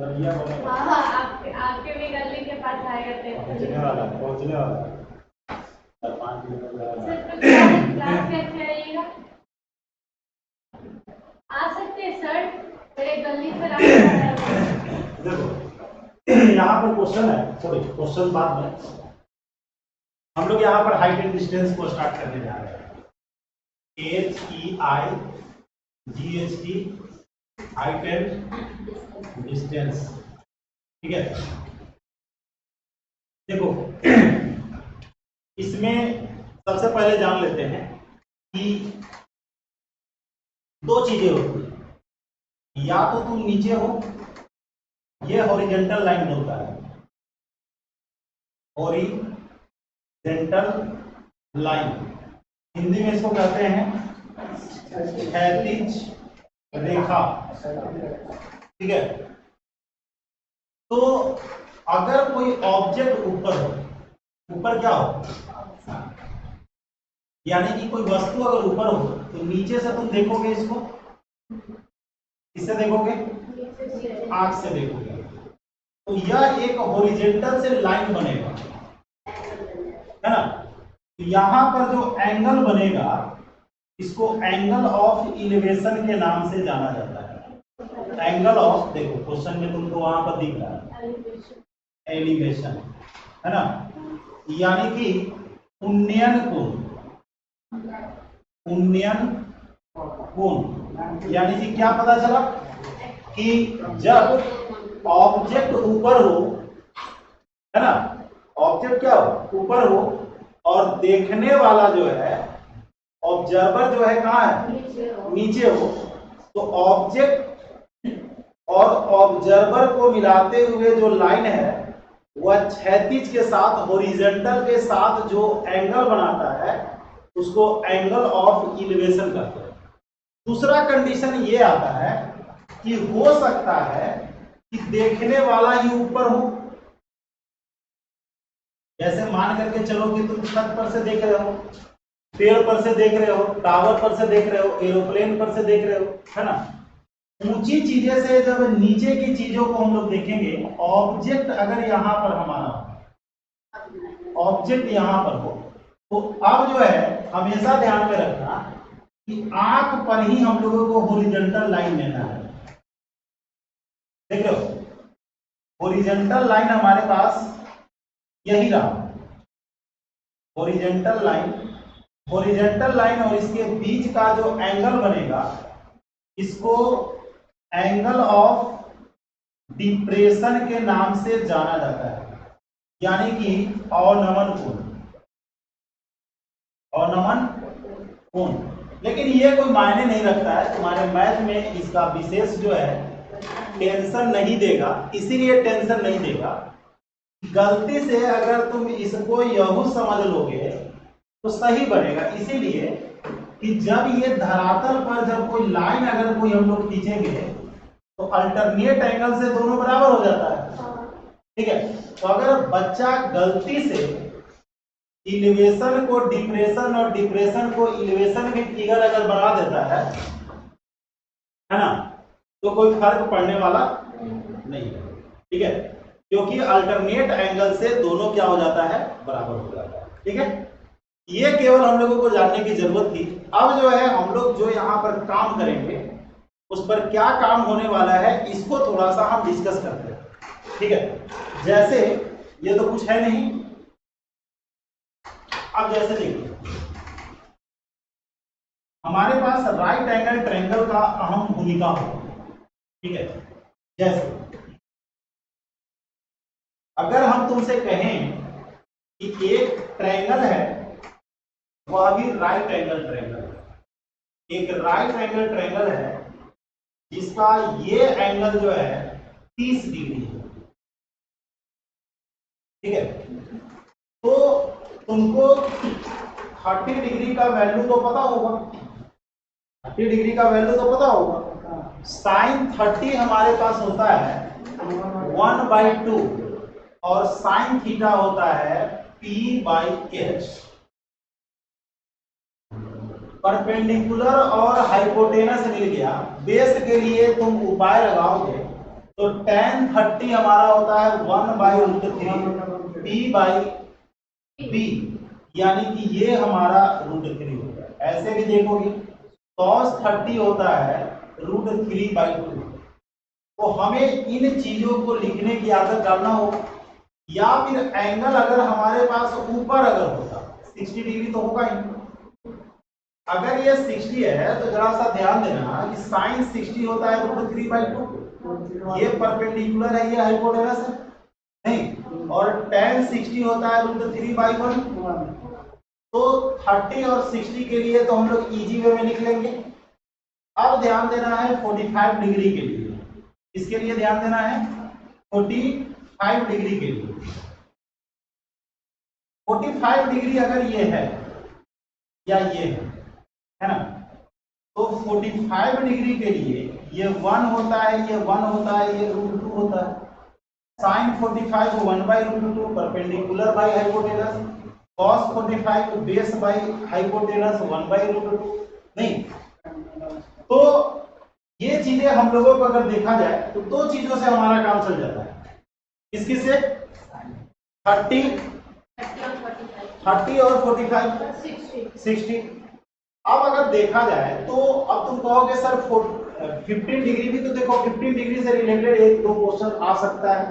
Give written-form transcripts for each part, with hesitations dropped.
हाँ हाँ, आपके भी गली के पास आएगा पहुंचने वाला सर, 5 किलोमीटर सर, तो क्लास कैसे आइएगा? आ सकते हैं सर, मेरे गली से रास्ता है। देखो यहाँ पर क्वेश्चन है, सॉरी क्वेश्चन बाद में। हम लोग यहाँ पर हाइट एंड डिस्टेंस को स्टार्ट करने जा रहे हैं। HEIGHT, height and distance. ठीक है, देखो इसमें सबसे पहले जान लेते हैं कि दो चीजें होती है, या तो तुम नीचे हो, ये हॉरिजॉन्टल लाइन होता है, हॉरिजॉन्टल लाइन, हिंदी में इसको कहते हैं क्षैतिज रेखा। ठीक है, तो अगर कोई ऑब्जेक्ट ऊपर हो, ऊपर क्या हो, यानी कि कोई वस्तु अगर ऊपर हो तो नीचे से तुम देखोगे इसको, किससे देखोगे, आंख से देखोगे, तो यह एक हॉरिजॉन्टल से लाइन बनेगा, है ना। तो यहां पर जो एंगल बनेगा इसको एंगल ऑफ इलिवेशन के नाम से जाना जाता है। एंगल ऑफ, देखो क्वेश्चन में तुमको वहां पर दिख रहा है एलिवेशन, है ना, यानी कि उन्नयन कोण, उन्नयन कोण, यानी कि क्या पता चला कि जब ऑब्जेक्ट ऊपर हो, है ना, ऑब्जेक्ट क्या हो, ऊपर हो, और देखने वाला जो है, ऑब्जर्वर जो है कहाँ है, नीचे हो, तो ऑब्जेक्ट और ऑब्जर्वर को मिलाते हुए जो लाइन है वह क्षैतिज के साथ, हॉरिजॉन्टल के साथ जो एंगल बनाता है उसको एंगल ऑफ इलिवेशन कहते हैं। दूसरा कंडीशन ये आता है कि हो सकता है कि देखने वाला ही ऊपर हो, जैसे मान करके चलो कि तुम छत पर से देख रहे हो, पेड़ पर से देख रहे हो, टावर पर से देख रहे हो, एरोप्लेन पर से देख रहे हो, है ना। ऊंची चीजें से जब नीचे की चीजों को हम लोग देखेंगे, ऑब्जेक्ट अगर यहां पर हमारा ऑब्जेक्ट यहां पर हो, तो अब जो है हमेशा ध्यान में रखना कि आंख पर ही हम लोगों को हॉरिजॉन्टल लाइन लेना है। देख रहे हो, हॉरिजॉन्टल लाइन हमारे पास यही रहा, हॉरिजॉन्टल लाइन, हॉरिजॉन्टल लाइन और इसके बीच का जो एंगल बनेगा इसको एंगल ऑफ डिप्रेशन के नाम से जाना जाता है, यानी कि अवनमन कोण, अवनमन कोण। लेकिन ये कोई मायने नहीं रखता है, तुम्हारे मैथ में इसका विशेष जो है टेंशन नहीं देगा, इसीलिए टेंशन नहीं देगा, गलती से अगर तुम इसको यहू समझ लोगे तो सही बनेगा, इसीलिए कि जब ये धरातल पर जब कोई लाइन अगर कोई हम लोग खींचेंगे तो अल्टरनेट एंगल से दोनों बराबर हो जाता है। ठीक है, तो अगर बच्चा गलती से इलिवेशन को डिप्रेशन और डिप्रेशन को इलिवेशन की फिगर अगर बना देता है ना, तो कोई फर्क पड़ने वाला नहीं है। ठीक है, क्योंकि अल्टरनेट एंगल से दोनों क्या हो जाता है, बराबर हो जाता है। ठीक है, ये केवल हम लोगों को जानने की जरूरत थी। अब जो है हम लोग जो यहाँ पर काम करेंगे उस पर क्या काम होने वाला है इसको थोड़ा सा हम डिस्कस करते हैं। ठीक है, जैसे ये तो कुछ है नहीं, अब जैसे देखिए हमारे पास राइट एंगल ट्रायंगल का अहम भूमिका हो। ठीक है, जैसे अगर हम तुमसे कहें कि एक ट्रायंगल है, वह भी राइट एंगल ट्रायंगल है, एक राइट एंगल ट्रायंगल है जिसका ये एंगल जो है 30 डिग्री है। ठीक है, तो तुमको 30 डिग्री का वैल्यू तो पता होगा, 30 डिग्री का वैल्यू तो पता होगा। साइन 30 हमारे पास होता है 1/2 और साइन थीटा होता है p/h। परपेंडिकुलर और हाइपोटेनस मिल गया, बेस के लिए तुम उपाय लगाओगे तो tan 30 हमारा होता है 1/√3 p/b, यानी कि ये हमारा √3 होता है। ऐसे भी देखोगे cos 30 होता है √3/2। तो हमें इन चीजों को लिखने की आदत डालना होगा, या फिर एंगल अगर हमारे पास ऊपर अगर होता 60 डिग्री तो होगा ही। अगर ये 60 है तो जरा सा ध्यान देना कि sin 60 होता है √3/2, ये परपेंडिकुलर है, ये हाइपोटेनस है नहीं, और tan 60 होता है √3/1। तो 30 और 60 के लिए तो हम लोग इजी वे में लिख लेंगे। अब ध्यान देना है 45 डिग्री के लिए, इसके लिए ध्यान देना है 45 डिग्री के लिए। 45 डिग्री अगर ये है या ये है ना, तो 45 डिग्री के लिए ये 1 होता है, ये 1 होता है, ये √2 होता है। sin 45 1/√2 perpendicular by hypotenuse, cos 45 base by hypotenuse 1/√2 नहीं। तो ये चीजें हम लोगों को अगर देखा जाए तो दो चीजों से हमारा काम चल जाता है। किसकी से? 30 और 45 60। अब अगर देखा जाए तो अब तुम कहोगे सर 15 डिग्री भी तो देखो, 15 डिग्री से रिलेटेड एक दो क्वेश्चन आ सकता है,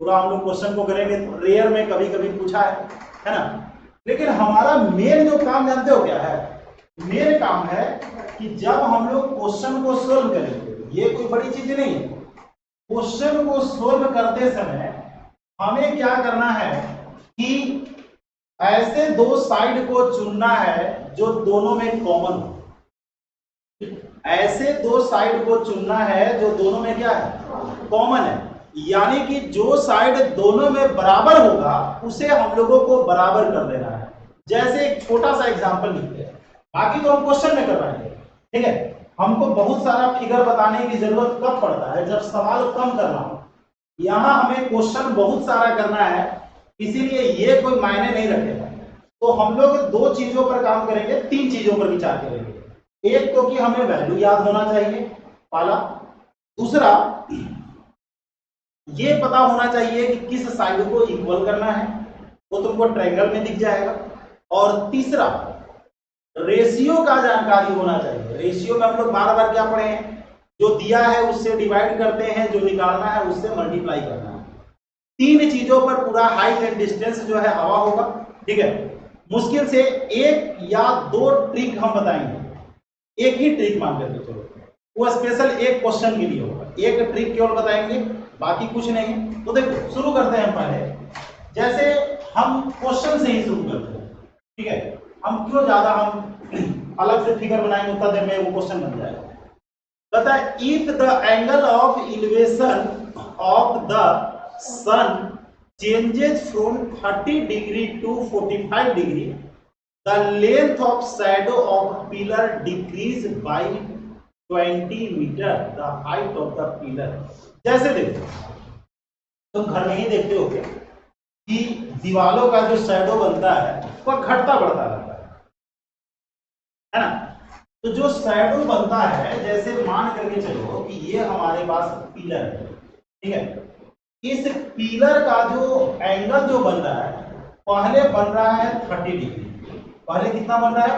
पूरा हम लोग क्वेश्चन को करेंगे, रेयर में कभी कभी पूछा है ना। लेकिन हमारा मेन जो काम जानते हो क्या है? मेन काम है कि जब हम लोग क्वेश्चन को सोल्व करेंगे, ये कोई बड़ी चीज नहीं है, क्वेश्चन को सोल्व करते समय हमें क्या करना है कि ऐसे दो साइड को चुनना है जो दोनों में कॉमन हो। ऐसे दो साइड को चुनना है जो दोनों में क्या है? कॉमन है, यानी कि जो साइड दोनों में बराबर होगा उसे हम लोगों को बराबर कर देना है। जैसे एक छोटा सा एग्जांपल लिखते हैं, बाकी तो हम क्वेश्चन में करवाएंगे, ठीक है। हमको बहुत सारा फिगर बताने की जरूरत कब पड़ता है? जब सवाल कम करना हो। यहां हमें क्वेश्चन बहुत सारा करना है, इसीलिए ये कोई मायने नहीं रखेगा। तो हम लोग दो चीजों पर काम करेंगे, तीन चीजों पर विचार करेंगे। एक तो कि हमें वैल्यू याद होना चाहिए पहला, दूसरा ये पता होना चाहिए कि किस साइड को इक्वल करना है, वो तुमको ट्रायंगल में दिख जाएगा, और तीसरा रेशियो का जानकारी होना चाहिए। रेशियो में हम लोग बार बार क्या पढ़े हैं? जो दिया है उससे डिवाइड करते हैं, जो निकालना है उससे मल्टीप्लाई करना है। तीन चीजों पर पूरा हाइट एंड डिस्टेंस जो है हवा होगा, ठीक है। मुश्किल से एक या दो ट्रिक हम बताएंगे, एक ही ट्रिक मान करके चलो, वो स्पेशल एक क्वेश्चन के लिए होगा, एक ट्रिक केवल बताएंगे, बाकी कुछ नहीं। तो देखो शुरू करते हैं पहले, जैसे हम क्वेश्चन से ही शुरू करते हैं, ठीक है। हम क्यों ज्यादा हम अलग से फिगर बनाएंगे, उतना देर में वो क्वेश्चन बन जाएगा। कहता है if the angle of elevation of the sun changes from 30 degree to 45 degree, the length of shadow of pillar decrease by 20 meter the height of the pillar। जैसे देखो तुम घर में ही देखते हो कि दीवालों का जो शैडो बनता है वह घटता बढ़ता रहता है ना। तो जो शैडो बनता है, जैसे मान करके चलो कि ये हमारे पास पिलर है, ठीक है। इस पिलर का जो एंगल जो बन रहा है, पहले बन रहा है 30 डिग्री। पहले कितना बन रहा है?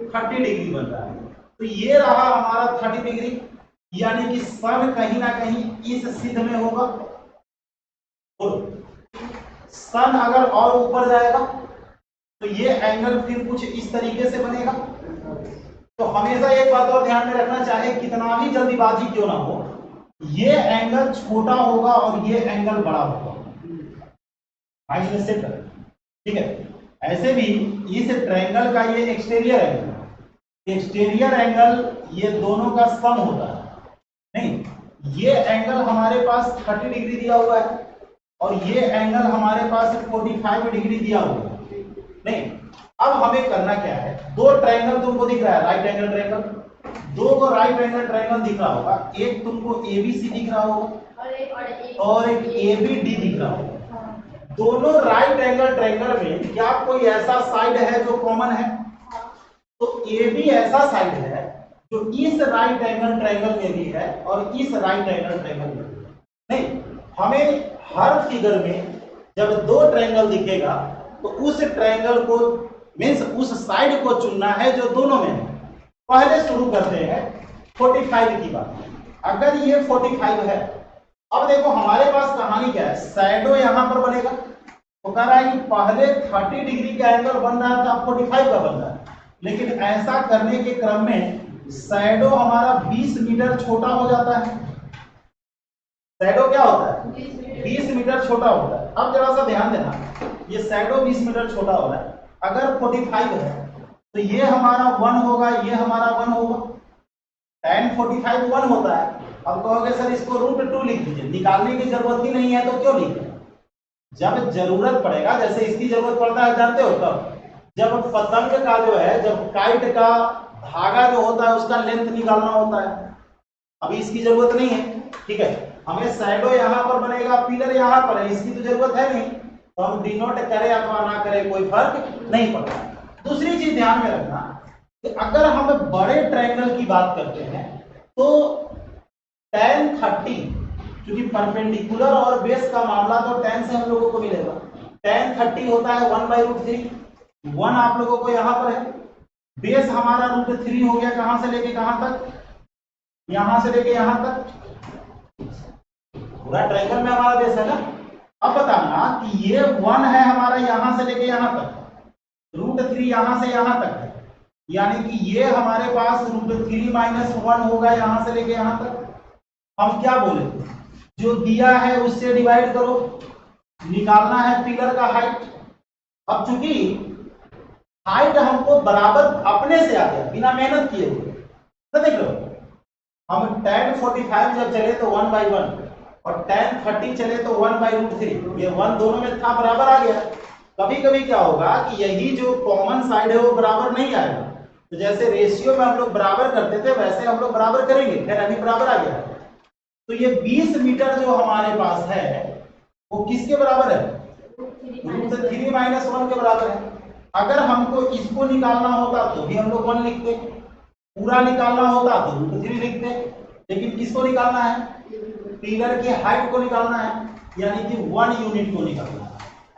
30 डिग्री बन रहा है। तो ये रहा हमारा 30 डिग्री, यानी कि सन कहीं ना कहीं इस सिद्ध में होगा। सन अगर और ऊपर जाएगा तो ये एंगल फिर कुछ इस तरीके से बनेगा। तो हमेशा एक बात और ध्यान में रखना, चाहे कितना भी जल्दीबाजी क्यों ना हो, ये एंगल छोटा होगा और ये एंगल बड़ा होगा, ठीक है। ऐसे भी इस ट्रायंगल का ये एक्सटीरियर एंगल ये दोनों का सम होता है नहीं। ये एंगल हमारे पास 30 डिग्री दिया हुआ है और ये एंगल हमारे पास 45 डिग्री दिया हुआ है नहीं। अब हमें करना क्या है? दो ट्रायंगल तुमको दिख रहा है, राइट एंगल ट्रायंगल, दो को राइट एंगल ट्रायंगल दिख रहा होगा, एक तुमको ABC दिख रहा होगा और एक ABD दिख रहा होगा। दोनों राइट एंगल ट्रायंगल में क्या कोई ऐसा साइड है जो कॉमन है? तो AB ऐसा साइड है जो इस राइट एंगल ट्रायंगल में भी है और इस राइट एंगल ट्रायंगल में भी है। नहीं, हमें हर फिगर में जब दो ट्रायंगल दिखेगा तो उस ट्रायंगल को मीन्स उस साइड को चुनना है जो दोनों में है। पहले शुरू करते हैं 45 की बात। अगर ये 45 है, अब देखो हमारे पास कहानी क्या है, शैडो यहां पर बनेगा तो कह रहा है कि पहले 30 डिग्री का एंगल बन रहा था, 45 का बन रहा है, लेकिन ऐसा करने के क्रम में शैडो हमारा 20 मीटर छोटा हो जाता है। शैडो क्या होता है? 20 मीटर छोटा होता है। अब जरा सा ध्यान देना, ये शैडो 20 मीटर छोटा हो रहा है। अगर 45 है तो ये हमारा 1 होगा, ये हमारा 1 होगा। tan 45 1 होता है। अब कहोगे सर इसको √2 लिख दीजिए, निकालने की जरूरत ही नहीं है तो क्यों लिखें? जब जरूरत पड़ेगा, जैसे इसकी जरूरत पड़ता है जानते हो कब? जब पतंग का जो है, जब काइट का धागा जो होता है उसका लेंथ निकालना होता है। अभी इसकी जरूरत नहीं है, ठीक है। हमें शैडो यहाँ पर बनेगा, पिलर यहाँ पर है, इसकी तो जरूरत है नहीं, तो हम डिनोट करें अथवा ना करें कोई फर्क नहीं पड़ता। दूसरी चीज ध्यान में रखना कि अगर हम बड़े ट्रायंगल की बात करते हैं तो tan 30, क्योंकि परपेंडिकुलर और बेस का मामला तो tan से हम लोगों को मिलेगा। tan 30 होता है 1/√3, 1 आप लोगों को यहाँ पर है, बेस हमारा √3 हो गया। कहां से लेके कहां तक? यहां से लेके यहां तक, पूरा ट्रायंगल में हमारा बेस है ना। अब बताना कि ये 1 है हमारा यहां से लेके यहां तक, √3 यहां से यहां तक है, यानी कि ये हमारे पास √3 - 1 होगा यहां से लेके यहां तक। हम क्या बोले, जो दिया है उससे डिवाइड करो, निकालना है पिलर का हाइट। अब चूंकि हाइट हमको बराबर अपने से आ गया बिना मेहनत किए हुए, तो देख लो हम tan 45 जब चले तो 1/1 और tan 30 चले तो 1/√3, ये 1 दोनों में था, बराबर आ गया। कभी कभी क्या होगा कि यही जो कॉमन साइड है वो बराबर नहीं आएगा, तो जैसे रेशियो में हम लोग बराबर करते थे वैसे हम लोग बराबर करेंगे। खैर अभी बराबर आ गया, तो ये 20 मीटर जो हमारे पास है वो किसके बराबर है? √3 - 1 के बराबर है। अगर हमको इसको निकालना होता तो भी हम लोग 1 लिखते, पूरा निकालना होता तो √3 लिखते, लेकिन किसको निकालना है? पिलर की हाइट को निकालना है, यानी कि 1 यूनिट को निकालना है।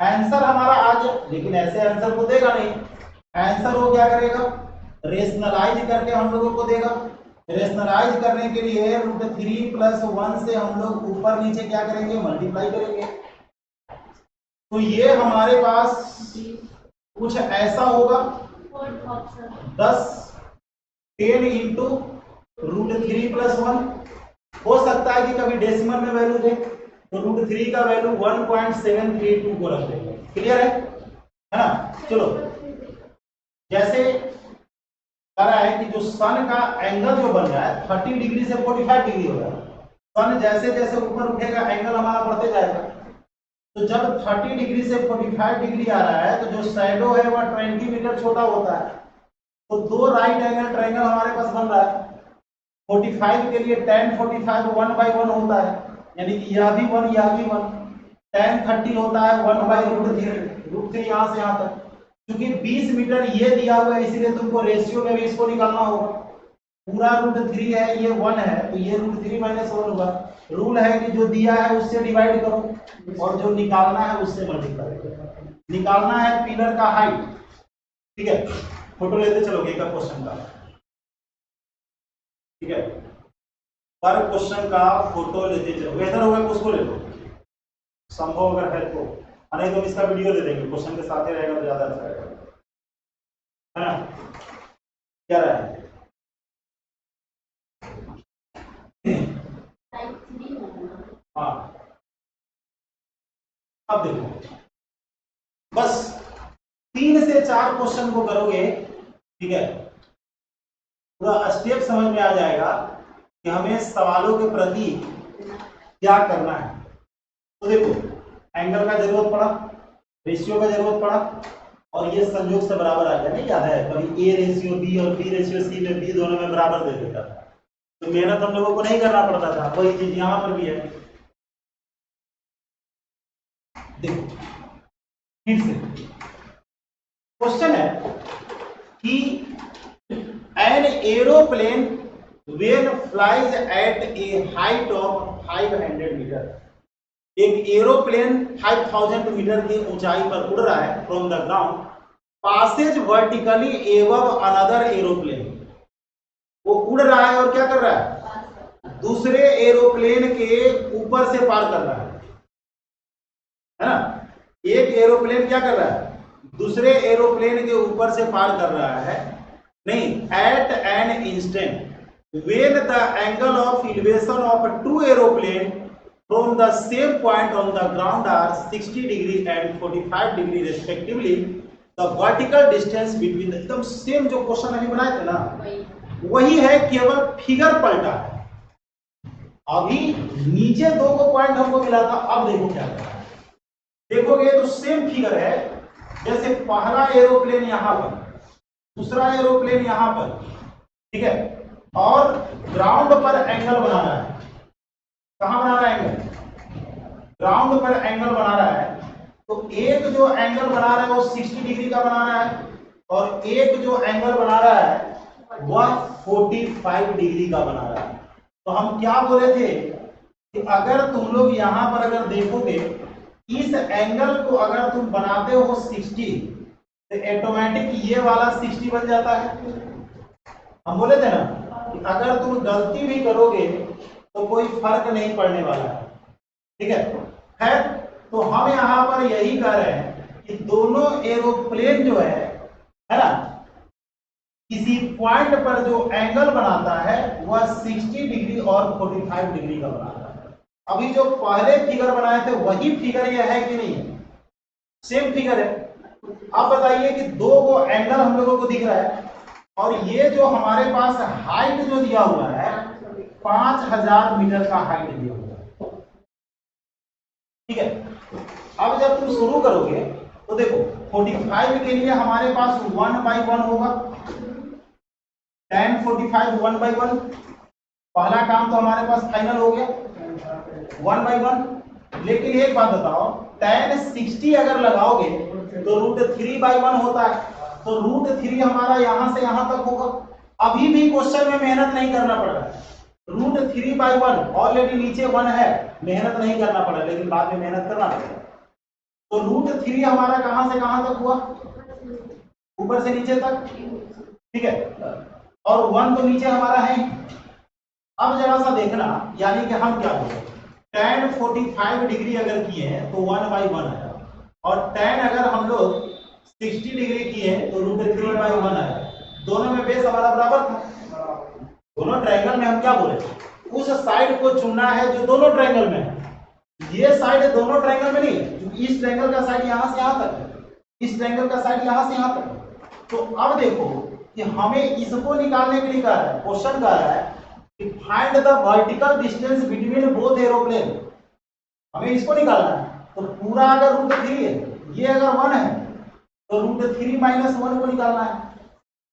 आंसर हमारा आ गया, लेकिन ऐसे आंसर को देगा नहीं। आंसर वो क्या करेगा? रेशनलाइज करके हम लोगों को देगा। रेशनलाइज करने के लिए √3 + 1 से हम लोग ऊपर नीचे क्या करेंगे? मल्टीप्लाई करेंगे। तो ये हमारे पास कुछ ऐसा होगा, 10 × √3 + 1। हो सकता है कि कभी डेसिमल में वैल्यू दे तो √3 का वैल्यू 1.732 को रख देंगे। क्लियर है ना? चलो, जैसे कह रहा है कि जो सन का एंगल जो बन रहा है 30 डिग्री से 45 डिग्री हो रहा है, सन जैसे जैसे ऊपर उठेगा एंगल हमारा बढ़ते जाएगा। तो जब 30 डिग्री से 45 डिग्री आ रहा है तो जो शैडो है वह 20 मीटर छोटा होता है। तो दो राइट एंगल ट्रायंगल हमारे पास बन रहा है। 45 के लिए tan 45 1/1 होता है, यानी कि यह भी 1 यह भी 1। tan 30 होता है 1/√3 यहां से यहां तक। क्योंकि 20 मीटर ये दिया हुआ है इसलिए तुमको रेशियो में भी इसको निकालना होगा। पूरा √3 है, ये 1 है, तो ये √3 - 1 होगा। रूल है कि जो दिया है उससे डिवाइड करो और जो निकालना है उससे मल्टीप्लाई करो। निकालना है पिलर का हाइट, ठीक है। फोटो लेते चलोगे एक क्वेश्चन का, ठीक है। पर क्वेश्चन का फोटो लेते चलो, बेहतर होगा कि उसको ले लो संभव अगर है तो, नहीं तो इसका वीडियो दे देंगे, क्वेश्चन के साथ ही रहेगा तो ज्यादा अच्छा रहेगा, है ना? क्या रहा है? हाँ, अब देखो बस 3 से 4 क्वेश्चन को करोगे, ठीक है, पूरा स्टेप समझ में आ जाएगा कि हमें सवालों के प्रति क्या करना है। तो देखो, एंगल का जरूरत पड़ा, रेशियो का जरूरत पड़ा, और ये संयोग से बराबर आ गया। नहीं याद है कभी A/B और B/C में B दोनों में बराबर दे देता था, तो मेहनत हम लोगों को नहीं करना पड़ता था। वही चीज यहां पर भी है। देखो फिर से क्वेश्चन है कि an aeroplane When flies at a height of 500 metre, एक एरोप्लेन 5000 मीटर की ऊंचाई पर उड़ रहा है from the ground, passes vertically above another aeroplane, वो उड़ रहा है और क्या कर रहा है, दूसरे एरोप्लेन के ऊपर से पार कर रहा है ना। एक एरोप्लेन क्या कर रहा है, दूसरे एरोप्लेन के ऊपर से पार कर रहा है, नहीं, at an instant when the angle of elevation of two aeroplane from the same point on the ground are 60 degree and 45 degree respectively, the vertical distance between the, एकदम सेम जो क्वेश्चन अभी बनाए थे ना वही है, केवल फिगर पलटा है। अभी नीचे दो को पॉइंट हमको मिला था, अब देखो क्या कर रहा है, देखोगे तो सेम फिगर है, जैसे पहला एरोप्लेन यहां पर, दूसरा एरोप्लेन यहां पर, ठीक है, और ग्राउंड पर एंगल बना रहा है। कहां बना रहा है एंगल, ग्राउंड पर एंगल बना रहा है। तो एक जो एंगल बना रहा है वो 60 डिग्री का बना रहा है, और एक जो एंगल बना रहा है वह 45 डिग्री का बना रहा है। तो हम क्या बोले थे कि अगर तुम लोग यहां पर अगर देखोगे, इस एंगल को अगर तुम बनाते हो 60, तो ऑटोमेटिक ये वाला 60 बन जाता है। हम बोले थे ना कि अगर तुम गलती भी करोगे तो कोई फर्क नहीं पड़ने वाला है, ठीक है। तो हम यहां पर यही कह रहे हैं कि दोनों एरोप्लेन जो है ना, किसी पॉइंट पर जो एंगल बनाता है वह 60 डिग्री और 45 डिग्री का बनाता है। अभी जो पहले फिगर बनाए थे वही फिगर यह है कि नहीं, सेम फिगर है। अब बताइए कि दो को एंगल हम लोगों को दिख रहा है, और ये जो हमारे पास हाइट जो दिया हुआ है 5000 मीटर का हाइट दिया हुआ है, ठीक है। अब जब तुम शुरू करोगे तो देखो 45 के लिए हमारे पास 1/1 होगा, tan 45 1/1, पहला काम तो हमारे पास फाइनल हो गया 1/1। लेकिन एक बात बताओ, tan 60 अगर लगाओगे तो √3/1 होता है, तो √3 हमारा यहां से यहां तक होगा। अभी भी क्वेश्चन में मेहनत नहीं करना पड़ रहा है, √3/1 ऑलरेडी नीचे 1 है, मेहनत नहीं करना पड़ा, लेकिन बाद में मेहनत करना पड़ेगा। तो √3 हमारा कहां से कहां तक हुआ, ऊपर से नीचे तक, ठीक है, और 1 तो नीचे हमारा है। अब जरा सा देखना, यानी कि हम क्या बोले, tan 45 डिग्री अगर किए हैं तो 1/1 है, और tan अगर हम लोग 60 डिग्री की है तो √3/1 है। दोनों में बेस हमारा बराबर था। दोनों ट्रायंगल में हम क्या बोले, उस साइड को चुनना है जो दोनों ट्रायंगल में है। ये साइड दोनों ट्रायंगल में नहीं है, क्योंकि इस ट्रायंगल का साइड यहां से यहां तक है, इस ट्रायंगल का साइड यहां से यहां तक है। तो अब देखो कि हमें इसको निकालने के लिए कह रहा है, क्वेश्चन कह रहा है कि find the vertical distance between both aeroplane, हमें इसको निकालना है। तो पूरा अगर √3 है, ये अगर 1 है, तो √3 - 1 को निकालना है।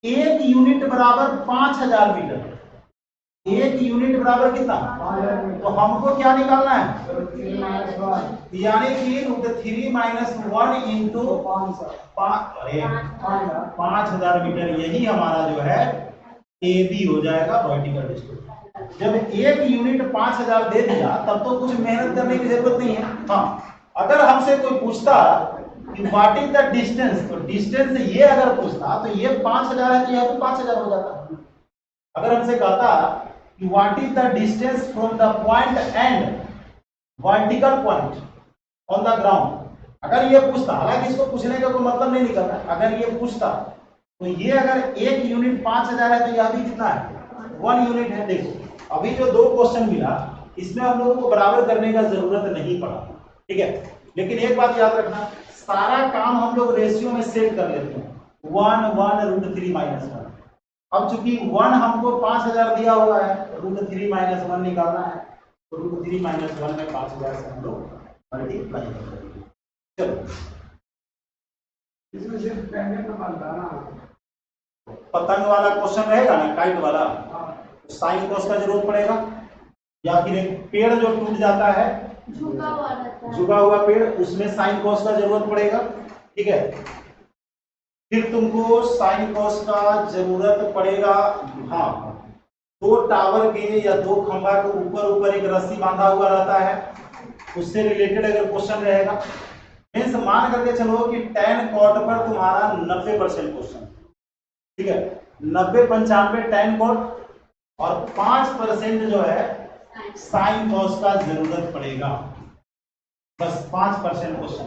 एक यूनिट बराबर 5000 मीटर, एक यूनिट बराबर कितना, तो हमको क्या निकालना है, यानी कि √3 - 1 इंटू 5000 मीटर, यही हमारा जो है AB हो जाएगा वर्टिकल डिस्टेंस। जब एक यूनिट 5000 दे दिया तब तो कुछ मेहनत करने की जरूरत नहीं है। हाँ, अगर हमसे कोई पूछता कि व्हाट इज द डिस्टेंस, तो डिस्टेंस ये अगर पूछता तो ये 5000 है तो यह भी 5000 हो जाता। अगर हमसे कहता कि what is the distance from the point and vertical point on the ground, अगर ये पूछता, हालांकि इसको पूछने का कोई मतलब नहीं निकलता, अगर ये पूछता तो ये अगर एक यूनिट 5000 है तो यह भी कितना है, 1 यूनिट है। देखो अभी जो दो क्वेश्चन मिला इसमें हम लोगों को बराबर करने का जरूरत नहीं पड़ा, ठीक है। लेकिन एक बात याद रखना, सारा काम हम लोग रेशियो में सेट कर लेते हैं, 1 1 √3 - 1। अब चूंकि 1 हमको 5000 दिया हुआ है, √3 - 1 निकालना है, तो √3 - 1 में 5000 से हम लोग मल्टीप्लाई करेंगे। चलो इसमें सिर्फ टेंजेंट बनता है ना, पतंग वाला क्वेश्चन रहेगा ना, काइट वाला, साइन कॉस का जरूरत पड़ेगा, या फिर एक पेड़ जो टूट जाता है, झुका हुआ रहता है, झुका हुआ पेड़, उसमें साइन कॉस का जरूरत पड़ेगा, ठीक है। फिर तुमको साइन कॉस का जरूरत पड़ेगा, हाँ, दो टावर के या दो खंभा के ऊपर ऊपर एक रस्सी बांधा हुआ रहता है, उससे रिलेटेड अगर क्वेश्चन रहेगा, मीन्स मान करके चलो कि tan cot पर तुम्हारा 90% क्वेश्चन, ठीक है, 90-95 tan cot और 5% जो है sin cos का जरूरत पड़ेगा, बस 5% क्वेश्चन।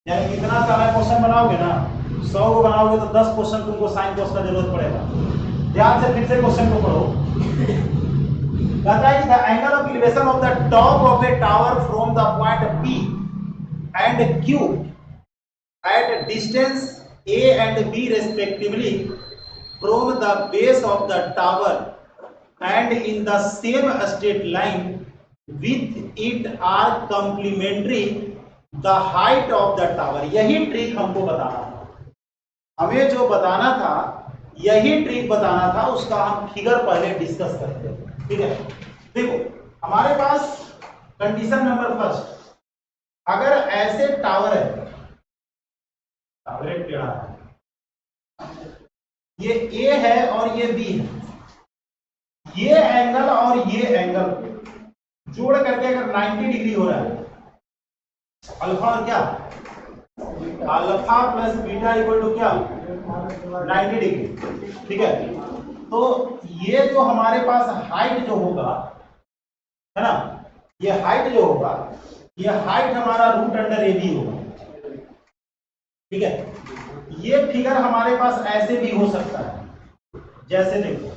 यानी इतना सारा क्वेश्चन बनाओगे ना, 100 को बनाओगे तो 10 क्वेश्चन तुमको sin cos का जरूरत पड़ेगा। ध्यान से फिर से क्वेश्चन को पढ़ो। कहता है कि the angle of elevation of the top of a tower from the point P and Q at distance A and B respectively from the base of the tower and in the same straight line with it are complementary the height of the tower। यही trick हमको बताना था, हमें जो बताना था यही trick बताना था, उसका हम फिगर पहले डिस्कस करते हैं, ठीक है। देखो हमारे पास कंडीशन नंबर फर्स्ट, अगर ऐसे टावर है, टावर एक टेढ़ा है, ये ए है और ये बी है, ये एंगल और ये एंगल जोड़ करके अगर 90 डिग्री हो रहा है, अल्फा और क्या, alpha plus beta equal to क्या, 90 डिग्री, ठीक है। तो ये जो हमारे पास हाइट जो होगा, है ना, ये हाइट जो होगा, ये हाइट हमारा रूट अंडर ए बी होगा, ठीक है। ये फिगर हमारे पास ऐसे भी हो सकता है, जैसे देखो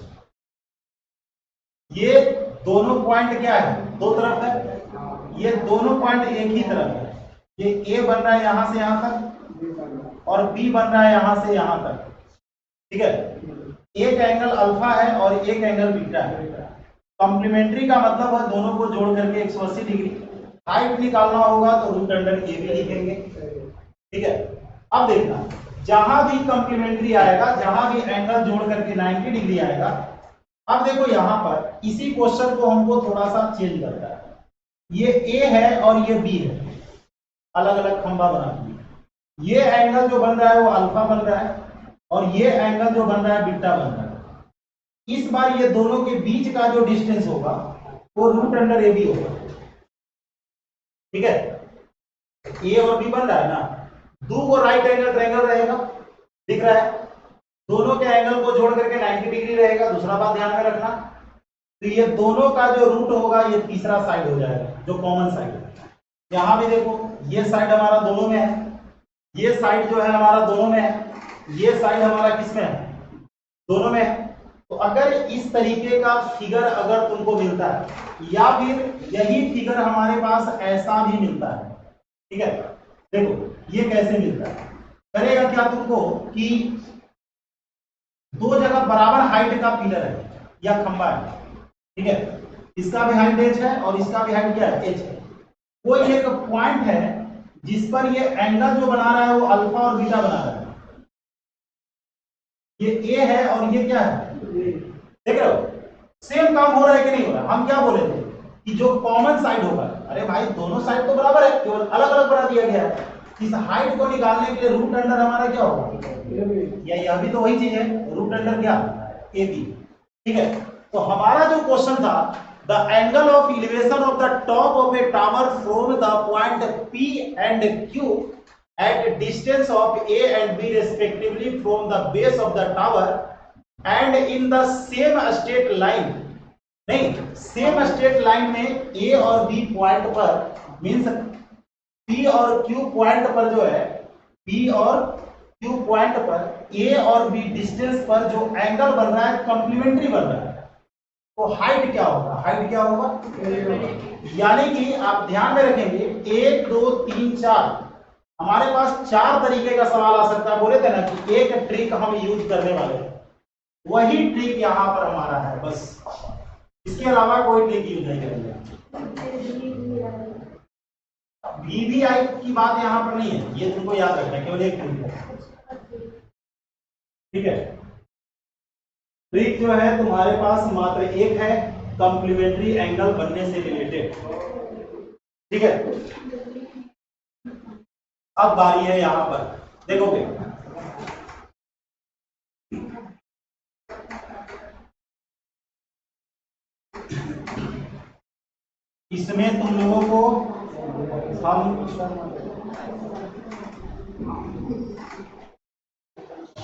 ये दोनों पॉइंट क्या है, दो तरफ है, ये दोनों पॉइंट एक ही तरफ है, ये ए बन रहा है यहां से यहां तक और बी बन रहा है यहां से यहां तक, ठीक है। एक एंगल अल्फा है और एक एंगल बीटा है। कॉम्प्लीमेंट्री का मतलब है दोनों को जोड़ करके 180 डिग्री। हाइट निकालना होगा तो रूट अंडर ए बी लिखेंगे, ठीक है। अब देखना, जहां भी कॉम्प्लीमेंट्री आएगा, जहां भी एंगल जोड़ करके 90 डिग्री आएगा, अब देखो यहां पर इसी क्वेश्चन को हमको थोड़ा सा चेंज करना है। ये ए है और ये बी है, अलग अलग खंभा बना दिए। ये एंगल जो बन रहा है वो अल्फा बन रहा है और ये एंगल जो बन रहा है बीटा बन रहा है। इस बार ये दोनों के बीच का जो डिस्टेंस होगा वो रूट अंडर ए बी होगा, ठीक है। ए और बी बन रहा है ना, दो को राइट एंगल ट्रायंगल रहेगा, दिख रहा है, दोनों के एंगल को जोड़ करके 90 डिग्री रहेगा। दूसरा बात ध्यान में रखना, तो ये दोनों का जो रूट होगा ये तीसरा साइड हो जाएगा, जो कॉमन साइड है। यहां भी देखो ये साइड हमारा दोनों में है, ये साइड जो है हमारा दोनों में है, ये साइड हमारा किसमें है, दोनों में है। तो अगर इस तरीके का फिगर अगर तुमको मिलता है या फिर यही फिगर हमारे पास ऐसा भी मिलता है, ठीक है। देखो ये कैसे मिलता है, करेगा क्या तुमको कि दो जगह बराबर हाइट का पिलर है या खंबा है, ठीक है, इसका भी हाइट h है और इसका भी हाइट क्या है, h है। कोई एक पॉइंट है जिस पर ये एंगल जो बना रहा है वो अल्फा और बीटा बना रहा है, ये ए है और ये क्या है, देख रहे हो, सेम काम हो रहा है कि नहीं हो रहा। हम क्या बोले थे कि जो कॉमन साइड होगा, अरे भाई दोनों साइड तो बराबर है, केवल अलग अलग बना दिया गया है। इस हाइट को निकालने के लिए रूट अंडर हमारा क्या होगा, या यह भी तो वही चीज है, रूट अंडर क्या, ए बी, ठीक है। तो हमारा जो क्वेश्चन था, the angle of elevation of the top of a tower from the point P and Q at distance of A and B respectively from the base of the tower and in the same straight line, नहीं, same straight line में A और B point पर, means P और Q point पर जो है, P और Q point पर A और B डिस्टेंस पर जो एंगल बन रहा है कॉम्प्लीमेंट्री बन रहा है, तो हाइट क्या होगा, हाइट क्या होगा, यानी कि आप ध्यान में रखेंगे 1 2 3 4, हमारे पास 4 तरीके का सवाल आ सकता है। बोले थे ना कि एक ट्रिक हम यूज करने वाले हैं, वही ट्रिक यहां पर हमारा है, बस इसके अलावा कोई ट्रिक यूज नहीं करेंगे। VBI की बात यहां पर नहीं है, ये तुमको याद रखना है, केवल एक ट्रिक है, ठीक है। ट्रिक जो है तुम्हारे पास मात्र एक है, कॉम्प्लीमेंट्री एंगल बनने से रिलेटेड, ठीक है। अब बारी है यहां पर, देखोगे इसमें तुम लोगों को हम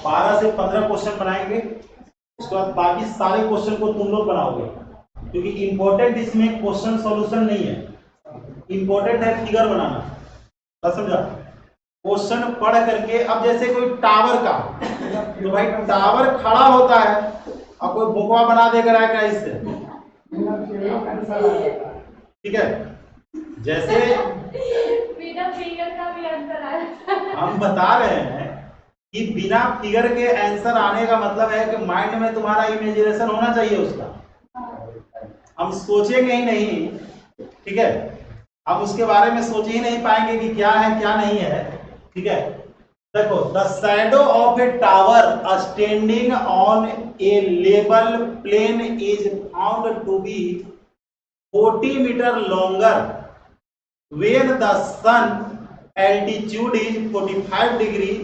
12 से 15 क्वेश्चन बनाएंगे। उसके बाद बाकी सारे क्वेश्चन को तुम लोग बनाओगे, क्योंकि इंपॉर्टेंट इसमें क्वेश्चन सॉल्यूशन नहीं है, इंपॉर्टेंट है फिगर बनाना। समझा? क्वेश्चन पढ़ करके, अब जैसे कोई टावर का, तो भाई टावर खड़ा होता है, अब कोई बोकवा बना देकर आएगा इससे, ठीक है? जैसे बिना फिगर का भी आंसर आया। हम बता रहे हैं कि बिना फिगर के आंसर आने का मतलब है कि माइंड में तुम्हारा इमेजिनेशन होना चाहिए उसका। हम सोचेंगे ही नहीं, ठीक है? हम उसके बारे में सोच ही नहीं पाएंगे कि क्या है क्या नहीं है, ठीक है? देखो, the shadow of a tower standing on a level plane is found to be 40 metre longer when the sun altitude is 45 degree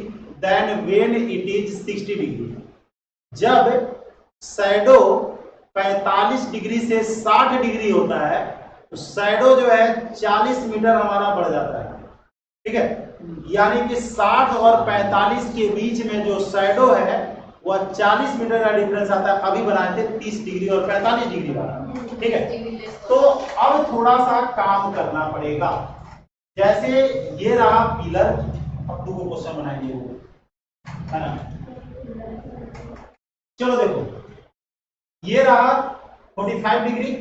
than when it is 60 degree। जब शैडो 45 डिग्री से 60 डिग्री होता है तो शैडो जो है 40 metre हमारा बढ़ जाता है, ठीक है? यानी कि 60 और 45 के बीच में जो शैडो है वह 40 मीटर का डिफरेंस आता है। अभी बनाए थे 30 डिग्री और 45 डिग्री का, ठीक है? तो अब थोड़ा सा काम करना पड़ेगा। जैसे ये रहा पिलर, अब दो क्वेश्चन बनाएंगे वो, है ना? चलो देखो, ये रहा 45 डिग्री।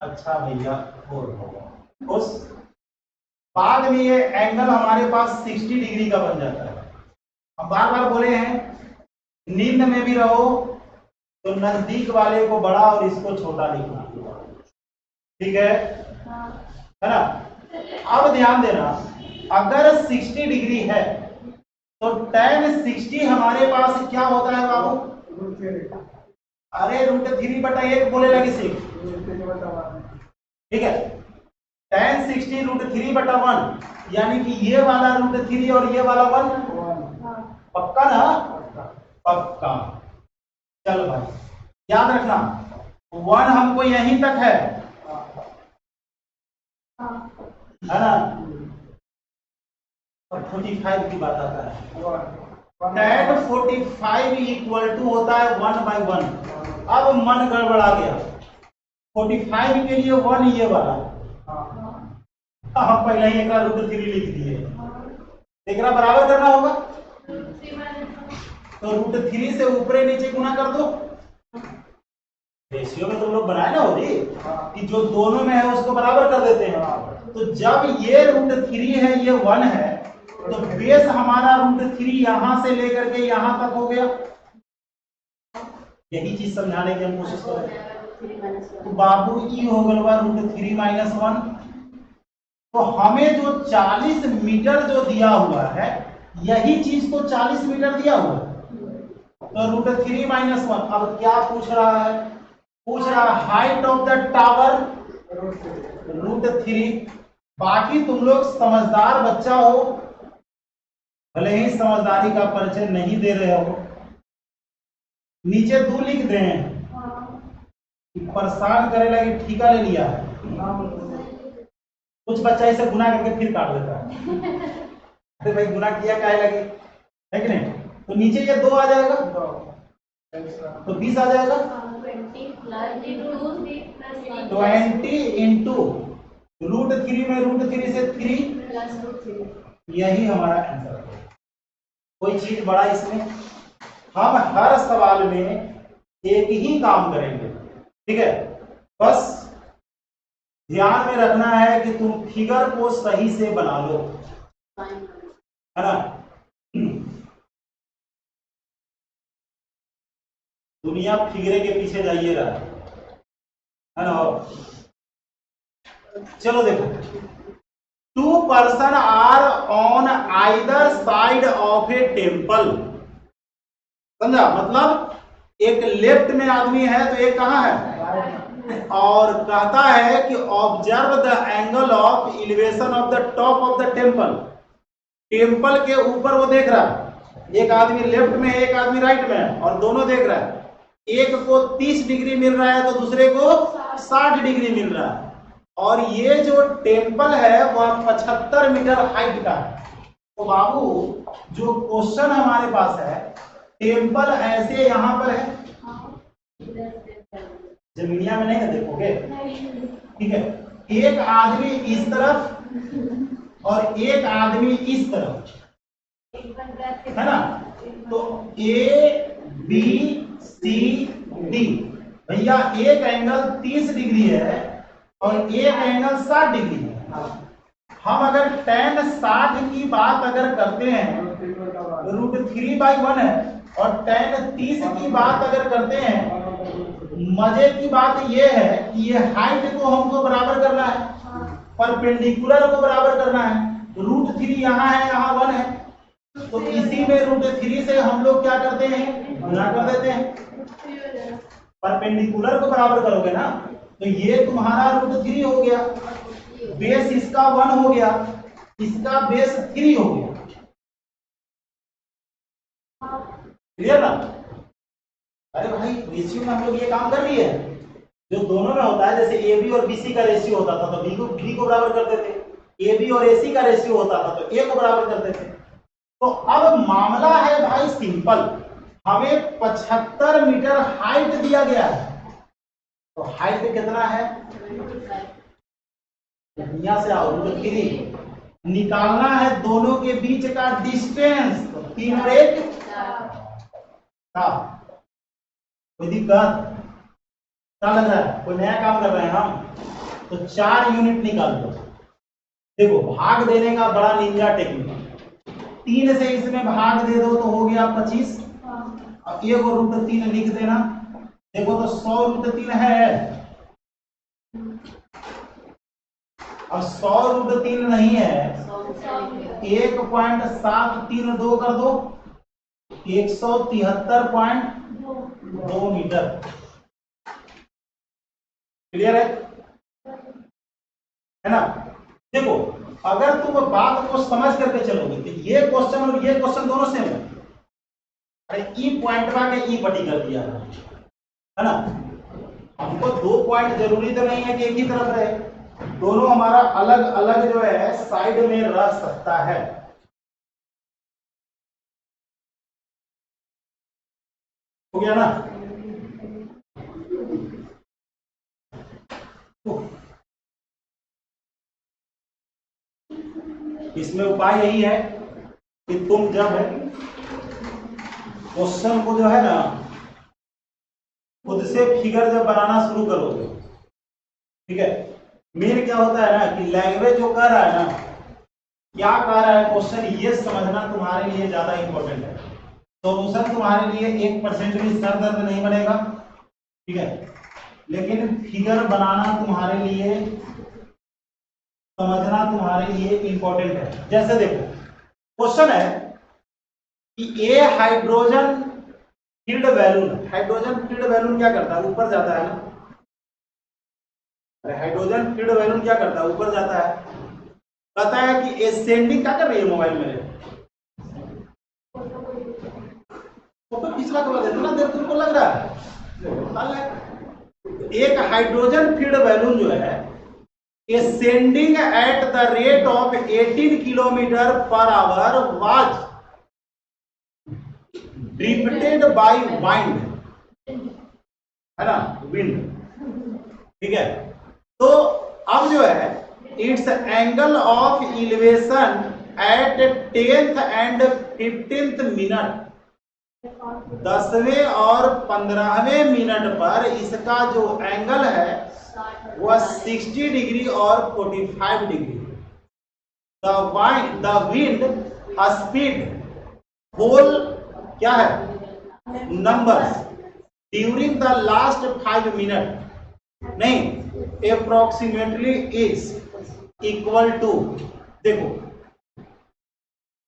अच्छा भैया, उस बाद में ये एंगल हमारे पास 60 डिग्री का बन जाता है। हम बार बार बोले हैं, नींद में भी रहो तो नजदीक वाले को बड़ा और इसको छोटा लिखना, ठीक है ना? अब ध्यान देना, अगर 60 डिग्री है तो tan 60 हमारे पास क्या होता है बाबू? अरे √3/1 बोले लगे सिर्फ, ठीक है? tan 60 √3/1, यानी कि ये वाला √3 और ये वाला 1, पक्का ना? पक्का। चलो भाई, याद रखना 1 हमको यहीं तक है ना? और 45 की बात आता है, tan 45 इक्वल टू होता है 1/1। अब मन गड़बड़ा गया, 45 के लिए 1 ये वाला, हम पहले ही एक √3 लिख दिए, एक बराबर करना होगा तो √3 से ऊपर नीचे गुना कर दो। रेशियो में तुम लोग बनाए ना होगी कि जो दोनों में है उसको बराबर कर देते हैं। तो जब ये √3 है, ये 1 है, तो बेस हमारा √3 यहां से लेकर के यहां तक हो गया। यही चीज समझाने की हम कोशिश कर रहे हैं। तो बाबू ई हो गया √3 - 1। तो हमें जो 40 मीटर जो दिया हुआ है, यही चीज को 40 मीटर दिया हुआ है, तो √3 - 1। अब क्या पूछ रहा है? पूछ रहा है हाइट ऑफ द टावर √3। बाकी तुम लोग समझदार बच्चा हो, भले ही समझदारी का परिचय नहीं दे रहे हो, नीचे 2 लिख दें, परेशान करे लगे ठीका ले लिया है। कुछ बच्चा इसे गुना करके फिर काट देता है, अरे भाई गुना किया क्या लगे, है कि नहीं? तो नीचे ये 2 आ जाएगा तो 20 आ जाएगा, 20 इंटू √3 में √3 से 3, यही हमारा आंसर है। कोई चीज बड़ा इसमें? हम हर सवाल में एक ही काम करेंगे, ठीक है? बस ध्यान में रखना है कि तुम फिगर को सही से बना लो, है ना? दुनिया फिगरे के पीछे जाइएगा, है ना? चलो देखो, 2 person are on either side of a temple. समझा? मतलब एक लेफ्ट में आदमी है तो एक कहाँ है, और कहता है कि observe the angle of elevation of the top of the temple. Temple के ऊपर वो देख रहा है, एक आदमी लेफ्ट में है, एक आदमी राइट में है, और दोनों देख रहा है। एक को 30 डिग्री मिल रहा है तो दूसरे को 60 डिग्री मिल रहा है। और ये जो टेम्पल है वह 75 मीटर हाइट का है। तो बाबू जो क्वेश्चन हमारे पास है, टेम्पल ऐसे यहां पर है, जमीनिया में नहीं है, देखोगे ठीक है। एक आदमी इस तरफ और एक आदमी इस तरफ है ना। तो ए बी सी डी, भैया एक एंगल 30 डिग्री है और एक एंगल 60 डिग्री है। हम अगर tan 60 की बात अगर करते हैं √3/1 है, और tan 30 की बात अगर करते हैं, मजे की बात यह है कि ये हाइट को हमको बराबर करना है, परपेंडिकुलर को बराबर करना है। √3 यहाँ है, यहाँ 1 है, तो इसी में √3 से हम लोग क्या करते हैं, गुना कर देते हैं। परपेंडिकुलर को बराबर करोगे ना, तो ये तुम्हारा √3 हो गया, बेस इसका 1 हो गया, इसका बेस 3 हो गया। क्लियर ना? अरे भाई रेशियो में हम लोग ये काम कर लिए हैं। जो दोनों में होता है, जैसे ए बी और बी सी का रेशियो होता था तो बी को बराबर करते थे, ए बी और ए सी का रेशियो होता था तो ए को बराबर करते थे। तो अब मामला है भाई सिंपल, हमें 75 मीटर हाइट दिया गया है, तो हाइट कितना है, यहां से आओ, √3 निकालना है दोनों के बीच का डिस्टेंस, तो 3 और 1 कोई दिक्कत क्या लग रहा है, कोई नया काम कर रहे हैं हम, तो 4 यूनिट निकाल दो। देखो भाग देने का बड़ा निंजा टेक्निक, 3 से इसमें भाग दे दो तो हो गया 25, अब ये को √3 लिख देना। देखो तो 100 √3 है, अब 100 √3 नहीं है, 1.732 कर दो, 173.2 मीटर। क्लियर है ना? देखो अगर तुम बात को समझ करके चलोगे तो ये क्वेश्चन और ये क्वेश्चन दोनों सेम है। अरे ई पॉइंट के ई बटी कर दिया है ना। हमको 2 पॉइंट जरूरी तो नहीं है कि एक ही तरफ रहे, दोनों हमारा अलग अलग जो है साइड में रह सकता है। हो गया ना? इसमें उपाय यही है कि तुम जब क्वेश्चन को जो है ना खुद से फिगर जब बनाना शुरू करोगे, ठीक है, मेन क्या होता है ना कि लैंग्वेज जो कर रहा है ना, क्या कर रहा है क्वेश्चन, ये समझना तुम्हारे लिए ज्यादा इंपॉर्टेंट है। सॉल्यूशन तुम्हारे लिए 1% भी सर दर्द नहीं बनेगा, ठीक है, लेकिन फिगर बनाना तुम्हारे लिए, समझना तुम्हारे लिए इंपॉर्टेंट है। जैसे देखो क्वेश्चन है कि a hydrogen filled balloon, hydrogen filled balloon क्या करता है, ऊपर जाता है ना। अरे हाइड्रोजन फील्ड बैलून क्या करता है, ऊपर जाता है। कहता है कि एसेंडिंग, क्या कर रही है मोबाइल मेरे, फोटो पिछला करवा देते ना, देर तुमको लग रहा है। एक हाइड्रोजन फील्ड बैलून जो है ascending at the rate of 18 kilometre per hour was driven by wind, है ना, wind, ठीक है। तो अब जो है it's angle of elevation at 10th and 15th minute, 10वें और 15वें मिनट पर इसका जो एंगल है वह 60 डिग्री और 45 degree. The wind speed whole क्या है, numbers during the last 5 minute, नहीं, अप्रोक्सीमेटली इज इक्वल टू। देखो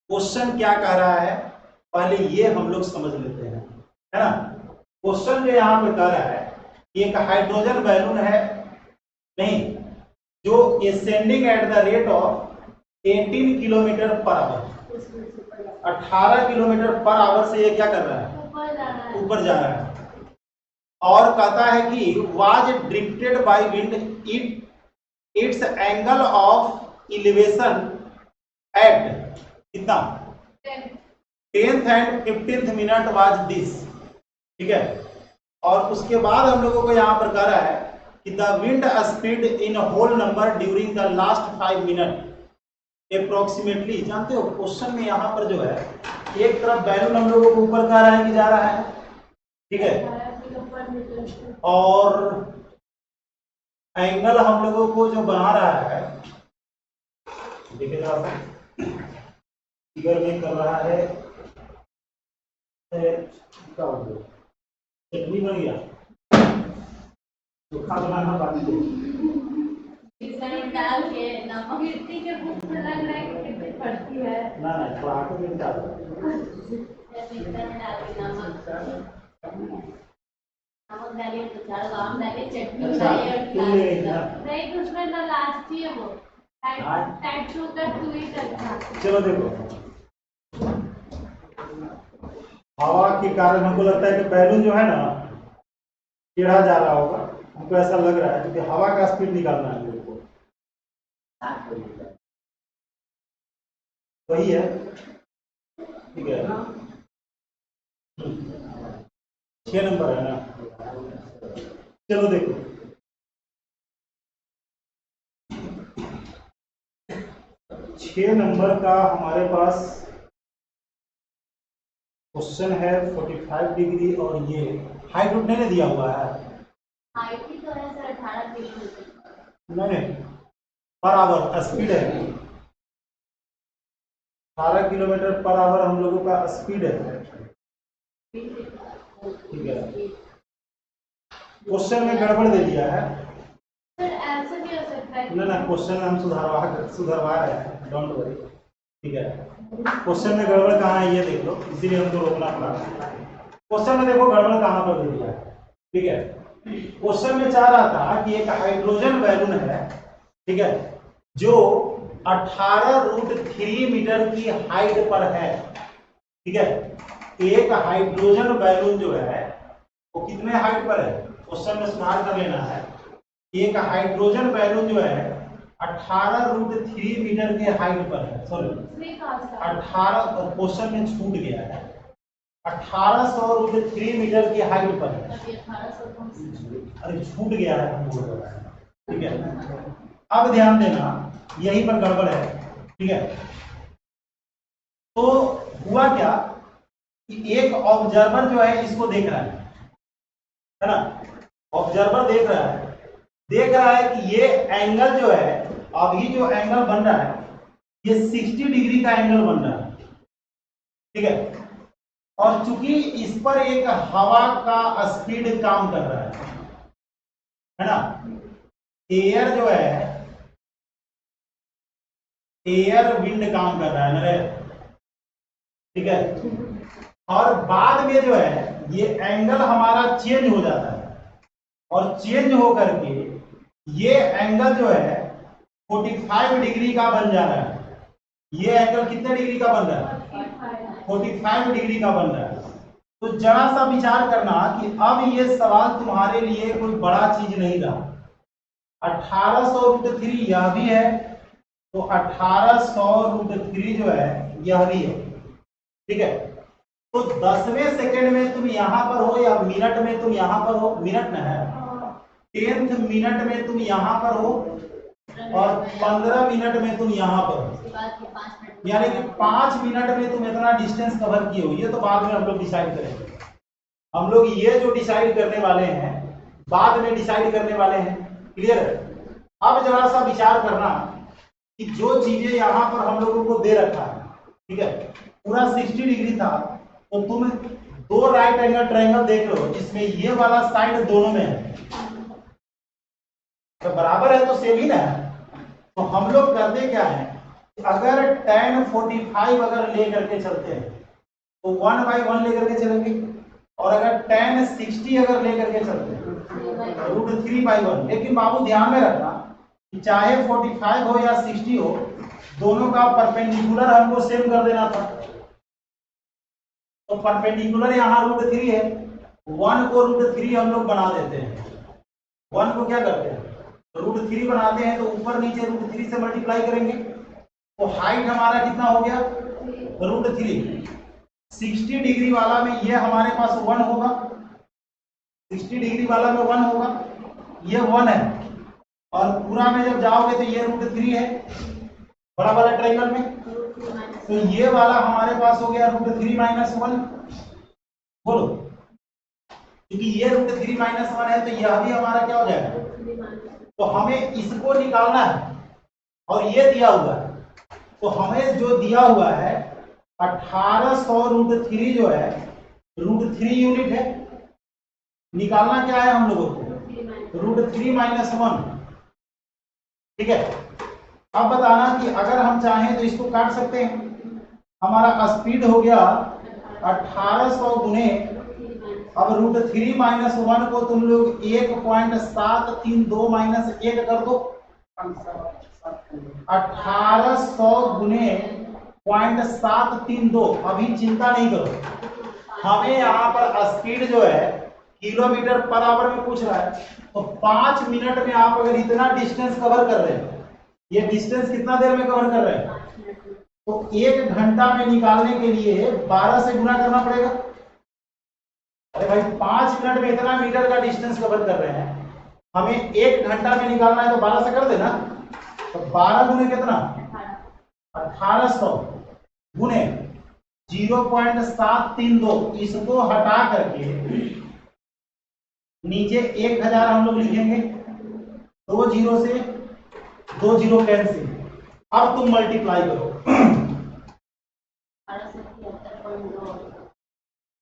क्वेश्चन क्या कह रहा है, पहले ये हम लोग समझ लेते हैं, है ना। क्वेश्चन जो यहाँ पे कह रहा है एक हाइड्रोजन बैलून है, नहीं, जो ascending at the rate of 18 kilometre per hour, 18 kilometre per hour से ये क्या कर रहा है, ऊपर जा रहा है। और कहता है कि was drifted by wind its angle of elevation at कितना 10th and 15th minute was this, ठीक है। और उसके बाद हम लोगों को यहाँ पर कह रहा है कि the wind speed in whole number during the last 5 minute approximately. जानते हो क्वेश्चन में यहाँ पर जो है एक तरफ बैलून हम लोगों को ऊपर जा रहा है कि जा रहा है, ठीक है, और एंगल हम लोगों को जो बना रहा है, देखिए जरा सा फिगर में कर रहा है, क्या बोलते चटनी बन गया चोखा बनाना बाकी डाल के नमक मिट्टी के बुक में लग रहा है कि कितनी पड़ती है ना थोड़ा आटे में डाल नमक डालिए तो चार आम डालिए चटनी अच्छा, डालिए तुम ले गई ना? नहीं तो उसमें ना लास्ट ही है वो टाइट शुगर टू इट अच्छा। चलो देखो, हवा के कारण हमको लगता है कि बैलून जो है ना टेढ़ा जा रहा होगा, हमको ऐसा लग रहा है क्योंकि हवा का स्पीड निकालना है मेरे को, वही है, ठीक है। 6 नंबर है ना, चलो देखो, छह नंबर का हमारे पास क्वेश्चन है 45 डिग्री और ये हाइट उठने ने दिया हुआ है, हाइट ही तो है सर 18 किलोमीटर नहीं पर आवर स्पीड है, 18 किलोमीटर पर आवर हम लोगों का स्पीड है, ठीक है। क्वेश्चन में गड़बड़ दे दिया है सर, ऐसा भी हो सकता है ना क्वेश्चन हम सुधरवा रहे हैं, डोंट वरी, ठीक है। क्वेश्चन में गड़बड़ कहाँ है ये देख लो, इसीलिए हमको रोकना पड़ा। क्वेश्चन में देखो गड़बड़ कहाँ पर दे दिया है, ठीक है। क्वेश्चन में चाह रहा था कि एक हाइड्रोजन बैलून है, ठीक है, जो 18√3 मीटर की हाइट पर है, ठीक है। एक हाइड्रोजन बैलून जो है वो कितने हाइट पर है, क्वेश्चन में सुधार कर लेना है। एक हाइड्रोजन बैलून जो है 18√3 मीटर के हाइट पर है, सॉरी 18, क्वेश्चन में छूट गया है, 1800√3 मीटर की हाइट पर है, अरे छूट गया है हमको, ठीक है। अब ध्यान देना यहीं पर गड़बड़ है, ठीक है। तो हुआ क्या कि एक ऑब्जर्वर जो है इसको देख रहा है ना, ऑब्जर्वर देख रहा है कि ये एंगल जो है, अभी जो एंगल बन रहा है ये 60 डिग्री का एंगल बन रहा है, ठीक है। और चूंकि इस पर एक हवा का स्पीड काम कर रहा है ना, एयर जो है, एयर विंड काम कर रहा है मेरे, ठीक है। और बाद में जो है ये एंगल हमारा चेंज हो जाता है, और चेंज हो करके ये एंगल जो है 45 डिग्री का बन जा रहा है। ये एंगल कितने डिग्री का बन रहा है, 45 डिग्री का बन रहा है। तो जरा सा विचार करना कि अब ये सवाल तुम्हारे लिए कोई बड़ा चीज नहीं रहा, 1800√3 यह भी है, तो 1800√3 जो है यह भी है, ठीक है। तो 10वें सेकंड में तुम यहां पर हो या मिनट में तुम यहां पर हो, मिनट में है, 10th मिनट में तुम यहां पर हो और 15 मिनट में तुम यहां पर हो, यानी कि 5 मिनट में तुम इतना डिस्टेंस कवर किए हो। ये तो बाद में हम लोग डिसाइड करेंगे, हम लोग ये जो डिसाइड करने वाले हैं बाद में डिसाइड करने वाले हैं, क्लियर है। अब जरा सा विचार करना कि जो चीजें यहाँ पर हम लोगों को दे रखा है, ठीक है, पूरा 60 डिग्री था, तो तुम 2 राइट एंगल ट्रायंगल देख लो जिसमें ये वाला साइड दोनों में है, तो बराबर है तो सेम ही ना है। तो हम लोग करते क्या है, अगर tan 45 अगर ले करके चलते हैं तो 1/1 लेकर के चलेंगे, और अगर tan 60 अगर ले करके चलते हैं √3/1। लेकिन बाबू ध्यान में रखना कि चाहे 45 हो या 60 हो, दोनों का परपेंडिकुलर हमको सेम कर देना था। तो परपेंडिकुलर यहाँ √3 है, 1 को √3 हम लोग बना देते हैं। 1 को क्या करते हैं, √3 बनाते हैं, तो ऊपर नीचे √3 से मल्टीप्लाई करेंगे, तो हाइट हमारा कितना हो गया, √3। 60 डिग्री वाला में ये हमारे पास 1 होगा, 60 डिग्री वाला में 1 होगा, ये 1 है, और पूरा में जब जाओगे तो ये √3 है बड़ा वाला ट्रायंगल में, तो ये वाला हमारे पास हो गया √3 - 1। बोलो, क्योंकि ये √3 - 1 है, तो यह भी हमारा क्या हो जाएगा, तो हमें इसको निकालना है, और ये दिया हुआ है, तो हमें जो दिया हुआ है 1800 √3 जो है √3 यूनिट है, निकालना क्या है हम लोगों को, √3 - 1। ठीक है, अब बताना कि अगर हम चाहें तो इसको काट सकते हैं। हमारा स्पीड हो गया 1800 गुने, अब √3 - 1 को तुम लोग 1.732 - 1 कर दो, 1800 गुने 0.732। अभी चिंता नहीं करो, हमें यहाँ पर स्पीड जो है किलोमीटर पर आवर में पूछ रहा है, तो 5 मिनट में आप अगर इतना डिस्टेंस कवर कर रहे हैं, ये डिस्टेंस कितना देर में कवर कर रहे हैं, तो 1 घंटा में निकालने के लिए 12 से गुना करना पड़ेगा। अरे भाई 5 मिनट में इतना मीटर का डिस्टेंस कवर कर रहे हैं, हमें 1 घंटा में निकालना है, तो 12 से कर देना, तो 12 गुने कितना, 1800 गुने 0.732, इसको हटा करके नीचे 1000 हम लोग लिखेंगे, 2 0 से 2 0 कैंसिल। अब तुम मल्टीप्लाई करो,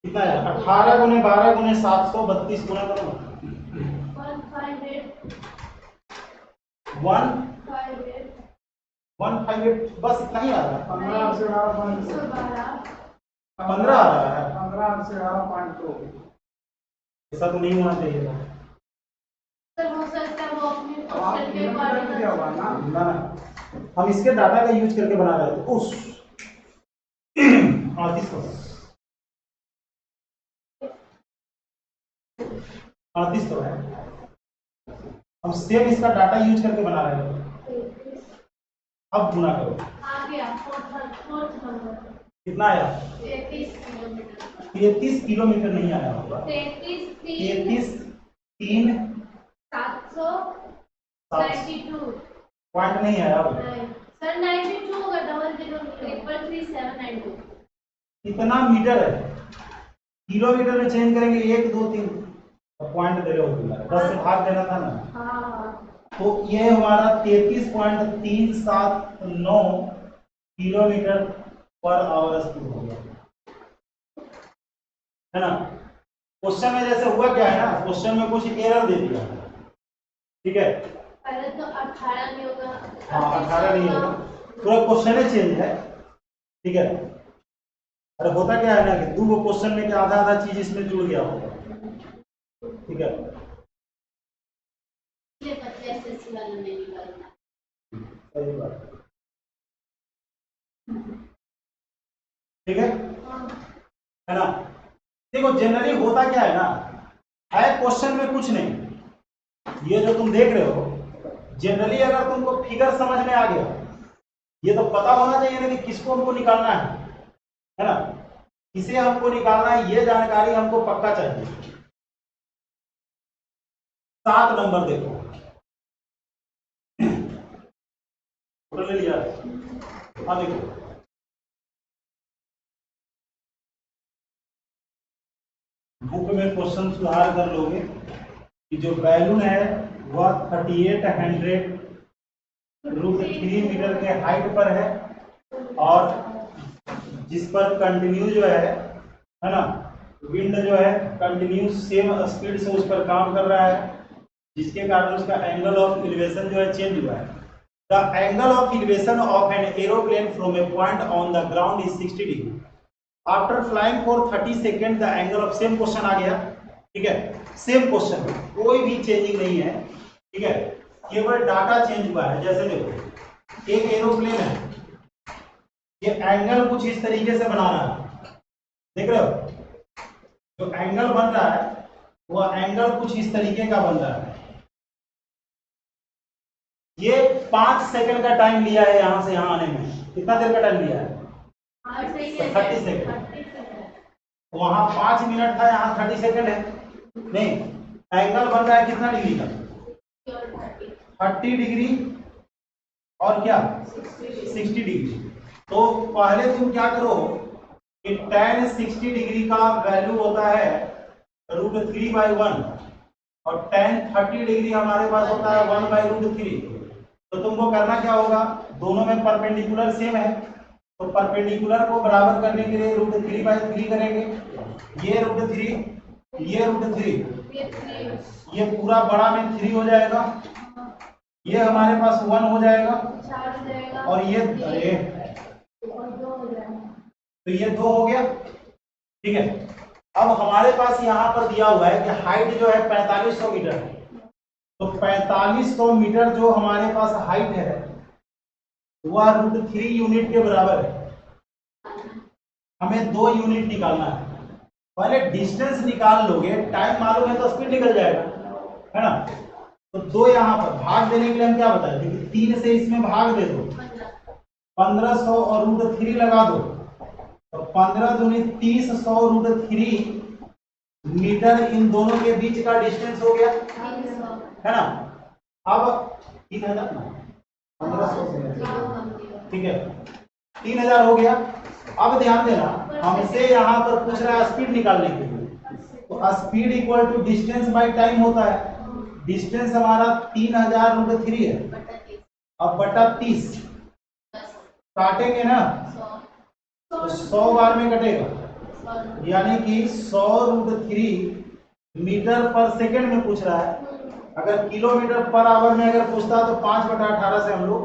कितना है, 18 गुने 12 गुने 732 गुना करो, 158, बस इतना ही आ रहा है, 15 से 18 15 आ रहा है, 15 से 18.2। ऐसा तो नहीं होना चाहिए था। सर हो सकता है वो अपने अब आप क्वेश्चन के किलोमीटर में क्या हुआ ना, ना हम इसके डाटा का यूज करके बना रहे थे उस 3800 है, हम सेम इसका डाटा यूज करके बना रहे थे। अब गुना करो, आ गया फोर्थ नंबर, कितना आया, 33 किलोमीटर, 33 किलोमीटर नहीं आया होगा, 33 33 3 792 पॉइंट नहीं आया होगा। सर 92 होगा, 003392। कितना मीटर है, किलोमीटर में चेंज करेंगे, 1 2 3 पॉइंट दे रहे हो, 10 से भाग देना था ना, हाँ, तो ये हमारा 33.379 किलोमीटर पर आवर स्पीड हो गया, है ना। क्वेश्चन में जैसे हुआ क्या है ना, क्वेश्चन में कुछ एरर दे दिया, ठीक है, पहले तो 18 नहीं होगा, हाँ 18 नहीं होगा, पूरा क्वेश्चन ही चेंज है, ठीक है। अरे होता क्या है ना कि 2 क्वेश्चन में क्या आधा आधा चीज इसमें जुड़ गया होगा, ठीक है। SSC वाला नहीं निकालना, सही बात, ठीक है ना। देखो जनरली होता क्या है ना, है क्वेश्चन में कुछ नहीं, ये जो तुम देख रहे हो जनरली अगर तुमको फिगर समझ में आ गया, ये तो पता होना चाहिए ना कि किसको हमको निकालना है ना, किसे हमको निकालना है, ये जानकारी हमको पक्का चाहिए। 7 नंबर देखो, ले लिया, हाँ देखो, बुक में क्वेश्चन सुधार कर लोगे कि जो बैलून है वह 3800 √3 मीटर के हाइट पर है, और जिस पर कंटिन्यू जो है ना, विंड जो है कंटिन्यू सेम स्पीड से उस पर काम कर रहा है, जिसके कारण उसका एंगल ऑफ एलिवेशन जो है चेंज हुआ है। The angle of elevation of an aeroplane from a point on the ground is 60 degree. After flying for 30 second the angle of, same question आ गया, ठीक है, सेम क्वेश्चन, कोई भी चेंजिंग नहीं है, ठीक है, केवल डाटा चेंज हुआ है। जैसे देखो एक एरोप्लेन है, ये एंगल कुछ इस तरीके से बना रहा है, देख रहे हो, जो एंगल बन रहा है वो एंगल कुछ इस तरीके का बन रहा है। ये 5 सेकंड का टाइम लिया है यहां से यहां आने में। कितना देर का टाइम लिया है? 30 सेकंड। वहां 5 मिनट था, यहाँ 30 सेकंड है। नहीं, एंगल बन रहा है कितना डिग्री का? 30 डिग्री और क्या 60 डिग्री। तो पहले तुम क्या करो कि tan 60 डिग्री का वैल्यू होता है √3/1 और tan 30 डिग्री हमारे पास होता है 1/√3। तो तुमको करना क्या होगा, दोनों में परपेंडिकुलर सेम है तो परपेंडिकुलर को बराबर करने के लिए √3/3 करेंगे। ये √3, ये √3, ये पूरा बड़ा में 3 हो जाएगा, ये हमारे पास 1 हो जाएगा और ये अरे तो ये 2 हो गया। ठीक है, अब हमारे पास यहाँ पर दिया हुआ है कि हाइट जो है 4500 मीटर है। तो 4500 मीटर जो हमारे पास हाइट है वह √3 यूनिट के बराबर है। हमें 2 यूनिट निकालना है। पहले डिस्टेंस निकाल लोगे, टाइम मालूम है तो स्पीड निकल जाएगा, है ना। तो 2 यहाँ पर भाग देने के लिए हम क्या बताए थे कि 3 से इसमें भाग दे दो, 1500 और √3 लगा दो तो 15 दूनी 30, 100 √3 मीटर इन दोनों के बीच का डिस्टेंस हो गया, है ना। अब 3000 ना 1500, ठीक है 3000 हो गया। अब ध्यान देना, हमसे यहाँ पर पूछ रहा है स्पीड निकालने के लिए, तो speed equal to distance by time होता है। डिस्टेंस हमारा 3000 √3 है, अब बटा 30 काटेंगे ना तो 100 बार में कटेगा, यानी कि 100 √3 मीटर पर सेकंड में पूछ रहा है। अगर किलोमीटर पर आवर में अगर पूछता तो 5/18 से हम लोग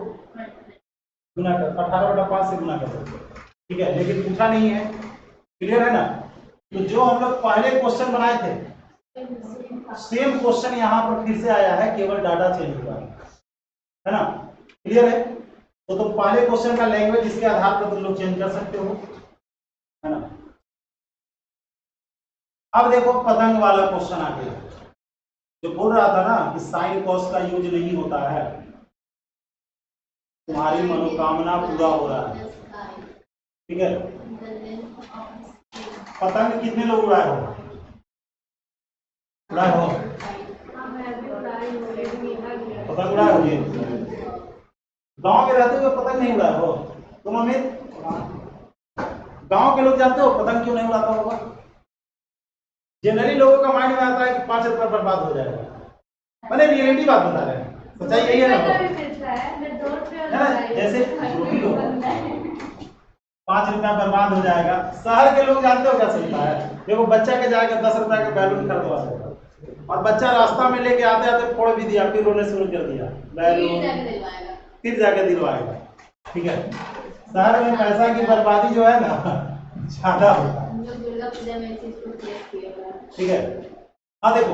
गुना कर 18/5 से गुना कर सकते, ठीक है, लेकिन पूछा नहीं है। क्लियर है ना। तो जो हम लोग पहले क्वेश्चन बनाए थे सेम क्वेश्चन यहाँ पर फिर से आया है, केवल डाटा चेंज हुआ है ना। क्लियर है। तो तुम पहले क्वेश्चन का लैंग्वेज इसके आधार पर तुम लोग चेंज कर सकते हो, है ना। अब देखो पतंग वाला क्वेश्चन आ गया, जो बोल रहा था ना कि साइन कॉस का यूज नहीं होता है, तुम्हारी मनोकामना पूरा हो रहा है, ठीक है। पतंग कितने लोग उड़ाए हो? उड़ाए हो पतंग उड़ाए हो? गांव में रहते हुए पतंग नहीं उड़ाए हो तुम? अमित, गांव के लोग जानते हो पतंग क्यों नहीं उड़ाता होगा? जनरली लोगों का माइंड में आता है कि 5 रुपया बर्बाद हो जाएगा। मैंने रियलिटी बात बता रहे हैं, सच्चाई यही है ना। जैसे 5 रुपया बर्बाद हो जाएगा। शहर के लोग जानते हो क्या चलता है, देखो बच्चा के जाएगा 10 रुपया का बैलून खरीदवा देगा और बच्चा रास्ता में लेके आते आते फोड़ भी दिया, फिर रोने शुरू कर दिया, बैलून फिर जाके दिलवाएगा, ठीक है। शहर में पैसा की बर्बादी जो है ना ज्यादा होता है, ठीक है। हाँ देखो,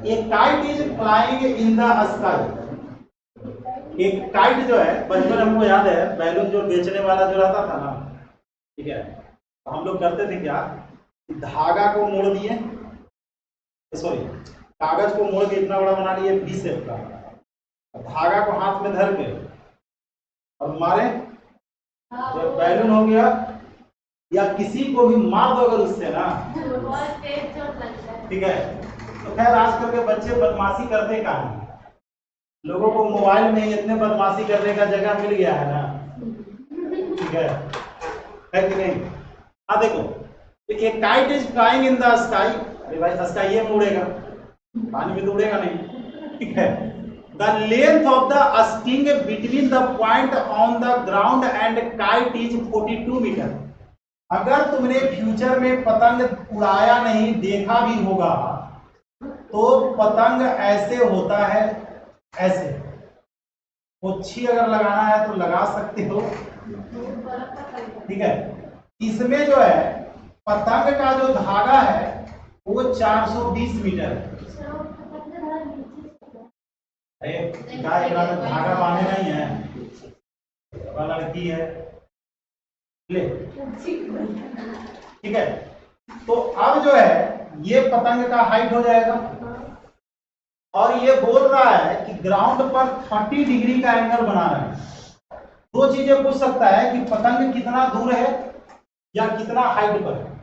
एक kite is flying in the sky. एक काइट जो है, बचपन हमको याद है बैलून जो बेचने वाला जो रहता था ना, ठीक है, तो हम लोग करते थे क्या, धागा को मोड़ दिए, सॉरी कागज को मोड़ के इतना बड़ा बना लिए वी शेप का, धागा को हाथ में धर के और मारे, जब बैलून हो गया, या किसी को भी मार दो अगर उससे ना, ठीक है। तो खैर आजकल के बच्चे बदमाशी करते कहाँ हैं, लोगों को मोबाइल में इतने बदमाशी करने का जगह मिल गया है ना, ठीक है कि नहीं। हाँ देखो, एक kite is flying in the sky, अरे भाई स्काई ये उड़ेगा, पानी में तो उड़ेगा नहीं, ठीक है। The length of the string between the point on the ground and kite is 42 metre. अगर तुमने फ्यूचर में पतंग उड़ाया नहीं देखा भी होगा तो पतंग ऐसे होता है, ऐसे पुच्छी अगर लगाना है तो लगा सकते हो, ठीक है। इसमें जो है पतंग का जो धागा है वो 420 मीटर है। धागा बांधे नहीं है, लड़की है ले, ठीक है। तो अब जो है ये पतंग का हाइट हो जाएगा। और ये बोल रहा है कि ग्राउंड पर 30 डिग्री का एंगल बना रहे हैं। दो चीजें पूछ सकता है कि पतंग कितना दूर है या कितना हाइट पर है।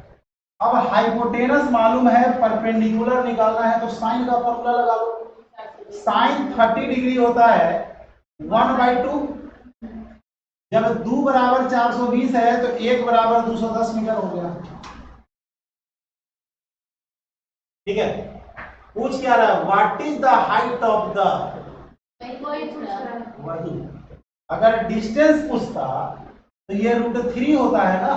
अब हाइपोटेनस मालूम है, परपेंडिकुलर निकालना है, तो साइन का फॉर्मूला लगा लो। साइन 30 डिग्री होता है 1/2। जब 2 बराबर 420 है तो 1 बराबर 210 मीटर हो गया। ठीक है, पूछ क्या रहा है, what is the height of the, वही। अगर डिस्टेंस पूछता तो ये √3 होता है ना,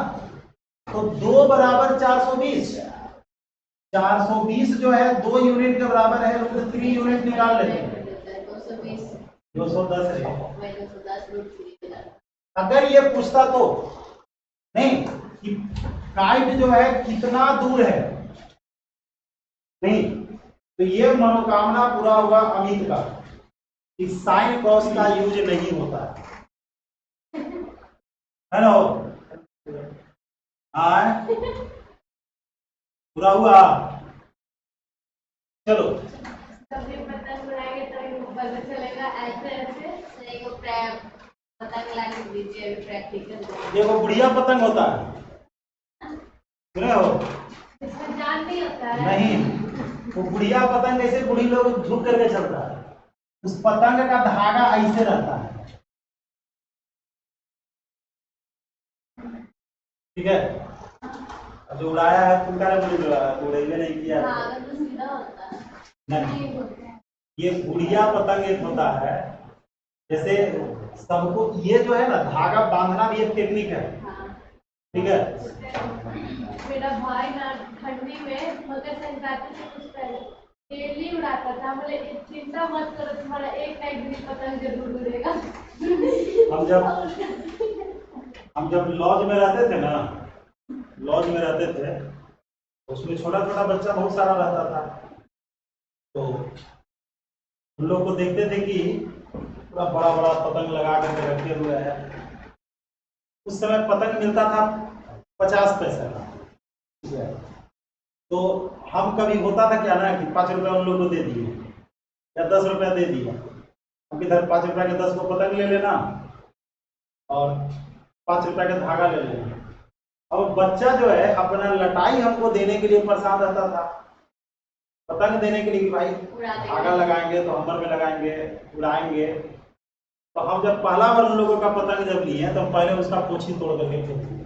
तो 2 बराबर 420, 420 जो है 2 यूनिट के बराबर है, √3 यूनिट निकाल लेते हैं, 210 है। अगर ये पूछता तो नहीं कि हाइट जो है कितना दूर है, नहीं, तो ये मनोकामना पूरा होगा अमित का कि साइन कॉस का यूज नहीं होता है ना। पूरा हुआ। चलो कभी पतंग उड़ाएंगे तो पता चलेगा ऐसे ऐसे एक पतंग लाके दीजिए, अभी प्रैक्टिकल देखो बुढ़िया पतंग होता है, सुने हो? इसमें जान नहीं होता है। नहीं, वो बुढ़िया पतंग ऐसे बूढ़ी लोग झुक करके चलता है, उस पतंग का धागा ऐसे रहता है। ठीक है, जो उड़ाया है तुम क्या उड़ेंगे नहीं किया धागा तो सीधा होता है। नहीं, ये बुढ़िया पतंग एक होता है, जैसे सबको ये जो है ना धागा बांधना भी एक टेक्निक है। ठीक है, मेरा भाई ना ठंडी में मकर संक्रांति से कुछ पहले डेली उड़ाता था। बोले चिंता मत करो, तुम्हारा एक ना एक दिन पतंग जरूर उड़ेगा। हम जब लॉज में रहते थे ना, लॉज में रहते थे, उसमें छोटा छोटा बच्चा बहुत सारा रहता था, तो हम लोग को देखते थे कि पूरा बड़ा बड़ा पतंग लगा करके रखे हुए है। उस समय पतंग मिलता था 50 पैसे का। ठीक है, तो हम कभी होता था क्या ना कि 5 रुपया उन लोग को दे दिए या 10 रुपया दे दिया, हम इधर 5 रुपया के 10 को पतंग ले लेना और 5 रुपया का धागा ले लेना। अब बच्चा जो है अपना लटाई हमको देने के लिए परेशान रहता था, पतंग देने के लिए कि भाई धागा लगाएंगे तो हमर में लगाएंगे, उड़ाएंगे। तो हम जब पहला बार उन लोगों का पतंग जब लिए तो हम पहले उसका पूंछी तोड़ करके फेंक दिए।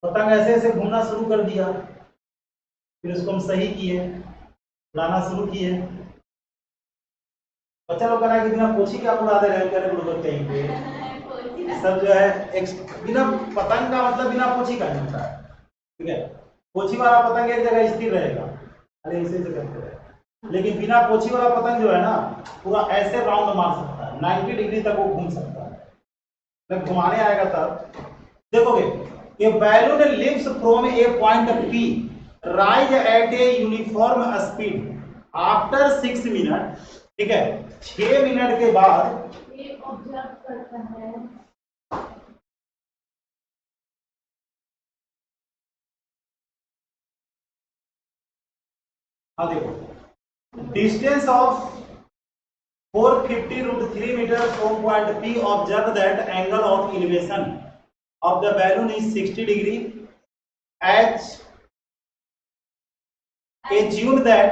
पतंग ऐसे ऐसे घूमना शुरू कर दिया, फिर उसको हम सही किए, उड़ाना शुरू किए। बच्चा लोग कहा कि बिना पूछी क्या उड़ा दे रहे हैं गुड़गुड़ कहीं पे। सब जो है बिना पतंग का मतलब बिना पूछी का नहीं होता है। ठीक है, पोछी वाला पतंग एक जगह स्थिर रहेगा, अरे इसे से करते रहे, लेकिन बिना पोछी वाला पतंग जो है ना पूरा ऐसे राउंड मार सकता है, 90 डिग्री तक वो घूम सकता है। जब घुमाने आएगा तब देखोगे कि balloon leaves from a point P rise at a uniform speed after 6 minute. ठीक है, 6 मिनट के बाद ये ऑब्जर्व करता है। हाँ देखो, distance of 450 √3 metre from point P, observe that angle of elevation of the balloon is 60 degree. Assume that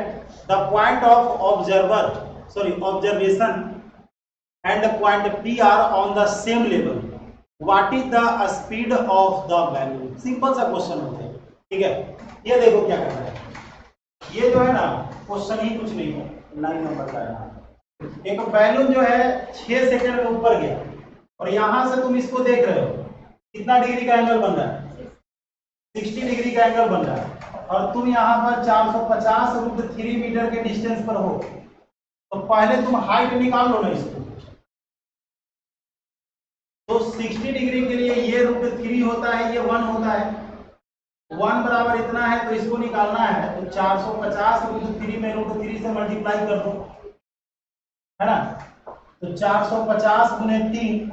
the point of observation and the point P are on the same level. What is the speed of the balloon? Simple सा question होता है। ठीक है, ये देखो क्या करना है, ये जो है ना क्वेश्चन ही कुछ नहीं है, 9 नंबर का है। एक बैलून जो है 6 सेकंड में ऊपर गया और यहां से तुम इसको देख रहे हो, कितना डिग्री का एंगल बन रहा है, 60 डिग्री का एंगल बन रहा है, और तुम यहाँ पर 450 √3 मीटर के डिस्टेंस पर हो, तो पहले तुम हाइट निकाल लो ना इसको। तो 60 डिग्री के लिए ये √3 होता है, ये 1 होता है, 1 बराबर इतना है, तो इसको निकालना है तो 450 √3 में √3 से मल्टीप्लाई कर दो, है ना। तो 450 × 3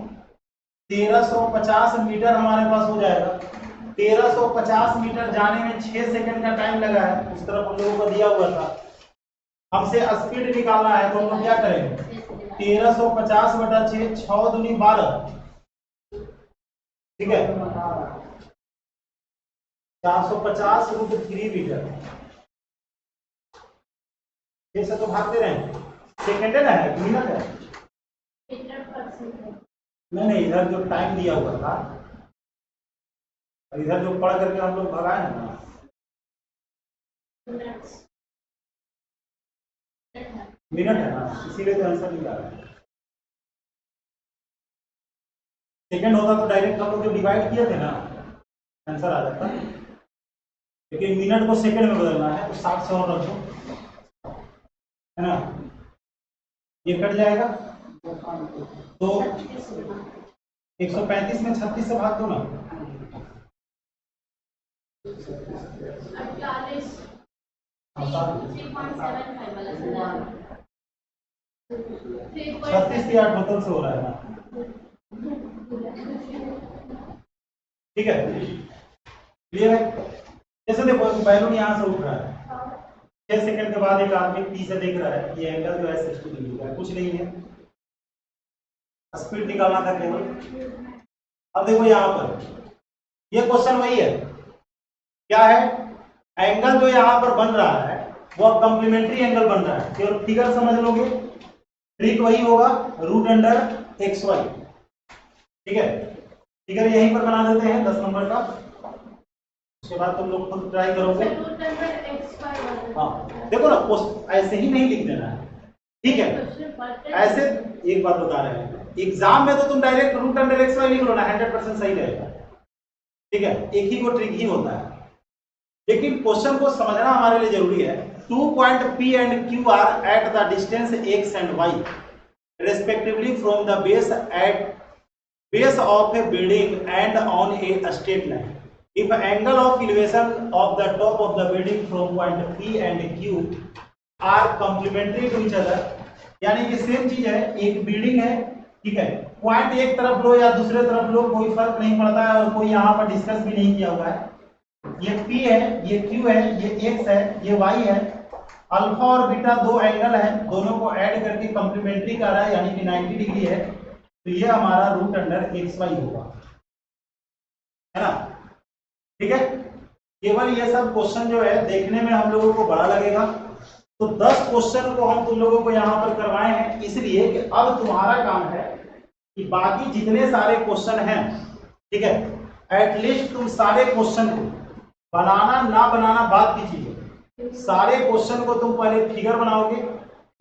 1350 मीटर हमारे पास हो जाएगा। 1350 मीटर जाने में 6 सेकंड का टाइम लगा है, उस तरफ हम लोगों को दिया हुआ था। हमसे स्पीड निकालना है तो हम लोग क्या करेंगे, 1350/6, 6 दूनी 12, ठीक है, 450√3 मीटर। ये सब तो भागते रहे, सेकंड है ना, है मिनट है, नहीं इधर जो टाइम दिया हुआ था, इधर जो पढ़ करके हम लोग भगाए हैं ना, मिनट है ना, इसीलिए तो आंसर नहीं आ रहा है। सेकंड होता तो डायरेक्ट हम लोग जो डिवाइड किए थे ना, आंसर आ जाता, लेकिन मिनट को सेकंड में बदलना है तो 60 से और रख दो, है ना, ये कट जाएगा तो 135 में 36 से भाग दो ना, 36 की 8 बोतल से हो रहा है ना, ठीक है, क्लियर है। जैसे देखो बैलून यहाँ से उठ रहा है, 6 सेकंड के बाद एक आदमी पी से देख रहा है, ये एंगल जो है 60 डिग्री का है, कुछ नहीं है, स्पीड निकालना था केवल। अब देखो यहाँ पर ये क्वेश्चन वही है, क्या है, एंगल जो यहाँ पर बन रहा है वो कॉम्प्लीमेंट्री एंगल बन रहा है, केवल फिगर समझ लोगे, ट्रिक वही होगा, √xy, ठीक है, फिगर यहीं पर बना देते हैं 10 नंबर का, उसके बाद तुम लोग खुद ट्राई करोगे। हाँ देखो ना, ऐसे ही नहीं लिख देना है, ठीक है, ऐसे एक बात बता रहे हैं, एग्जाम में तो तुम डायरेक्ट √xy लिख लो ना, 100% सही रहेगा, ठीक है, एक ही वो ट्रिक ही होता है, लेकिन क्वेश्चन को समझना हमारे लिए जरूरी है। 2 point P and Q are at the distance x and y respectively from the base of a building and on a straight line. If angle of elevation of the top of the building from point P and Q are complementary to each other, यानी कि same चीज है, एक building है, ठीक है, point एक तरफ लो या दूसरे तरफ लो कोई फर्क नहीं पड़ता है, और कोई यहाँ पर डिस्कस भी नहीं किया हुआ है, ये P है, ये Q है, ये X है, ये Y है, अल्फा और बीटा दो एंगल है, दोनों को ऐड करके कॉम्प्लीमेंट्री कर रहा है, यानी कि 90 डिग्री है, तो ये हमारा √xy होगा, है ना, ठीक है। केवल ये सब क्वेश्चन जो है देखने में हम लोगों को बड़ा लगेगा, तो 10 क्वेश्चन को हम तुम लोगों को यहाँ पर करवाए हैं, इसलिए कि अब तुम्हारा काम है कि बाकी जितने सारे क्वेश्चन हैं, ठीक है, एटलीस्ट तुम सारे क्वेश्चन को बनाना ना बनाना बात की चीज है, सारे क्वेश्चन को तुम पहले फिगर बनाओगे,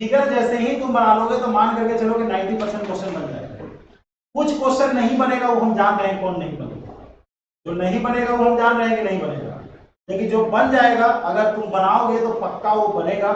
फिगर जैसे ही तुम बना लोगे तो मान करके चलो कि 90% क्वेश्चन बन जाएगा। कुछ क्वेश्चन नहीं बनेगा, वो हम जान रहे हैं कौन नहीं बनेगा, जो नहीं बनेगा वो हम जान रहे हैं कि नहीं बनेगा, लेकिन जो बन जाएगा अगर तुम बनाओगे तो पक्का वो बनेगा,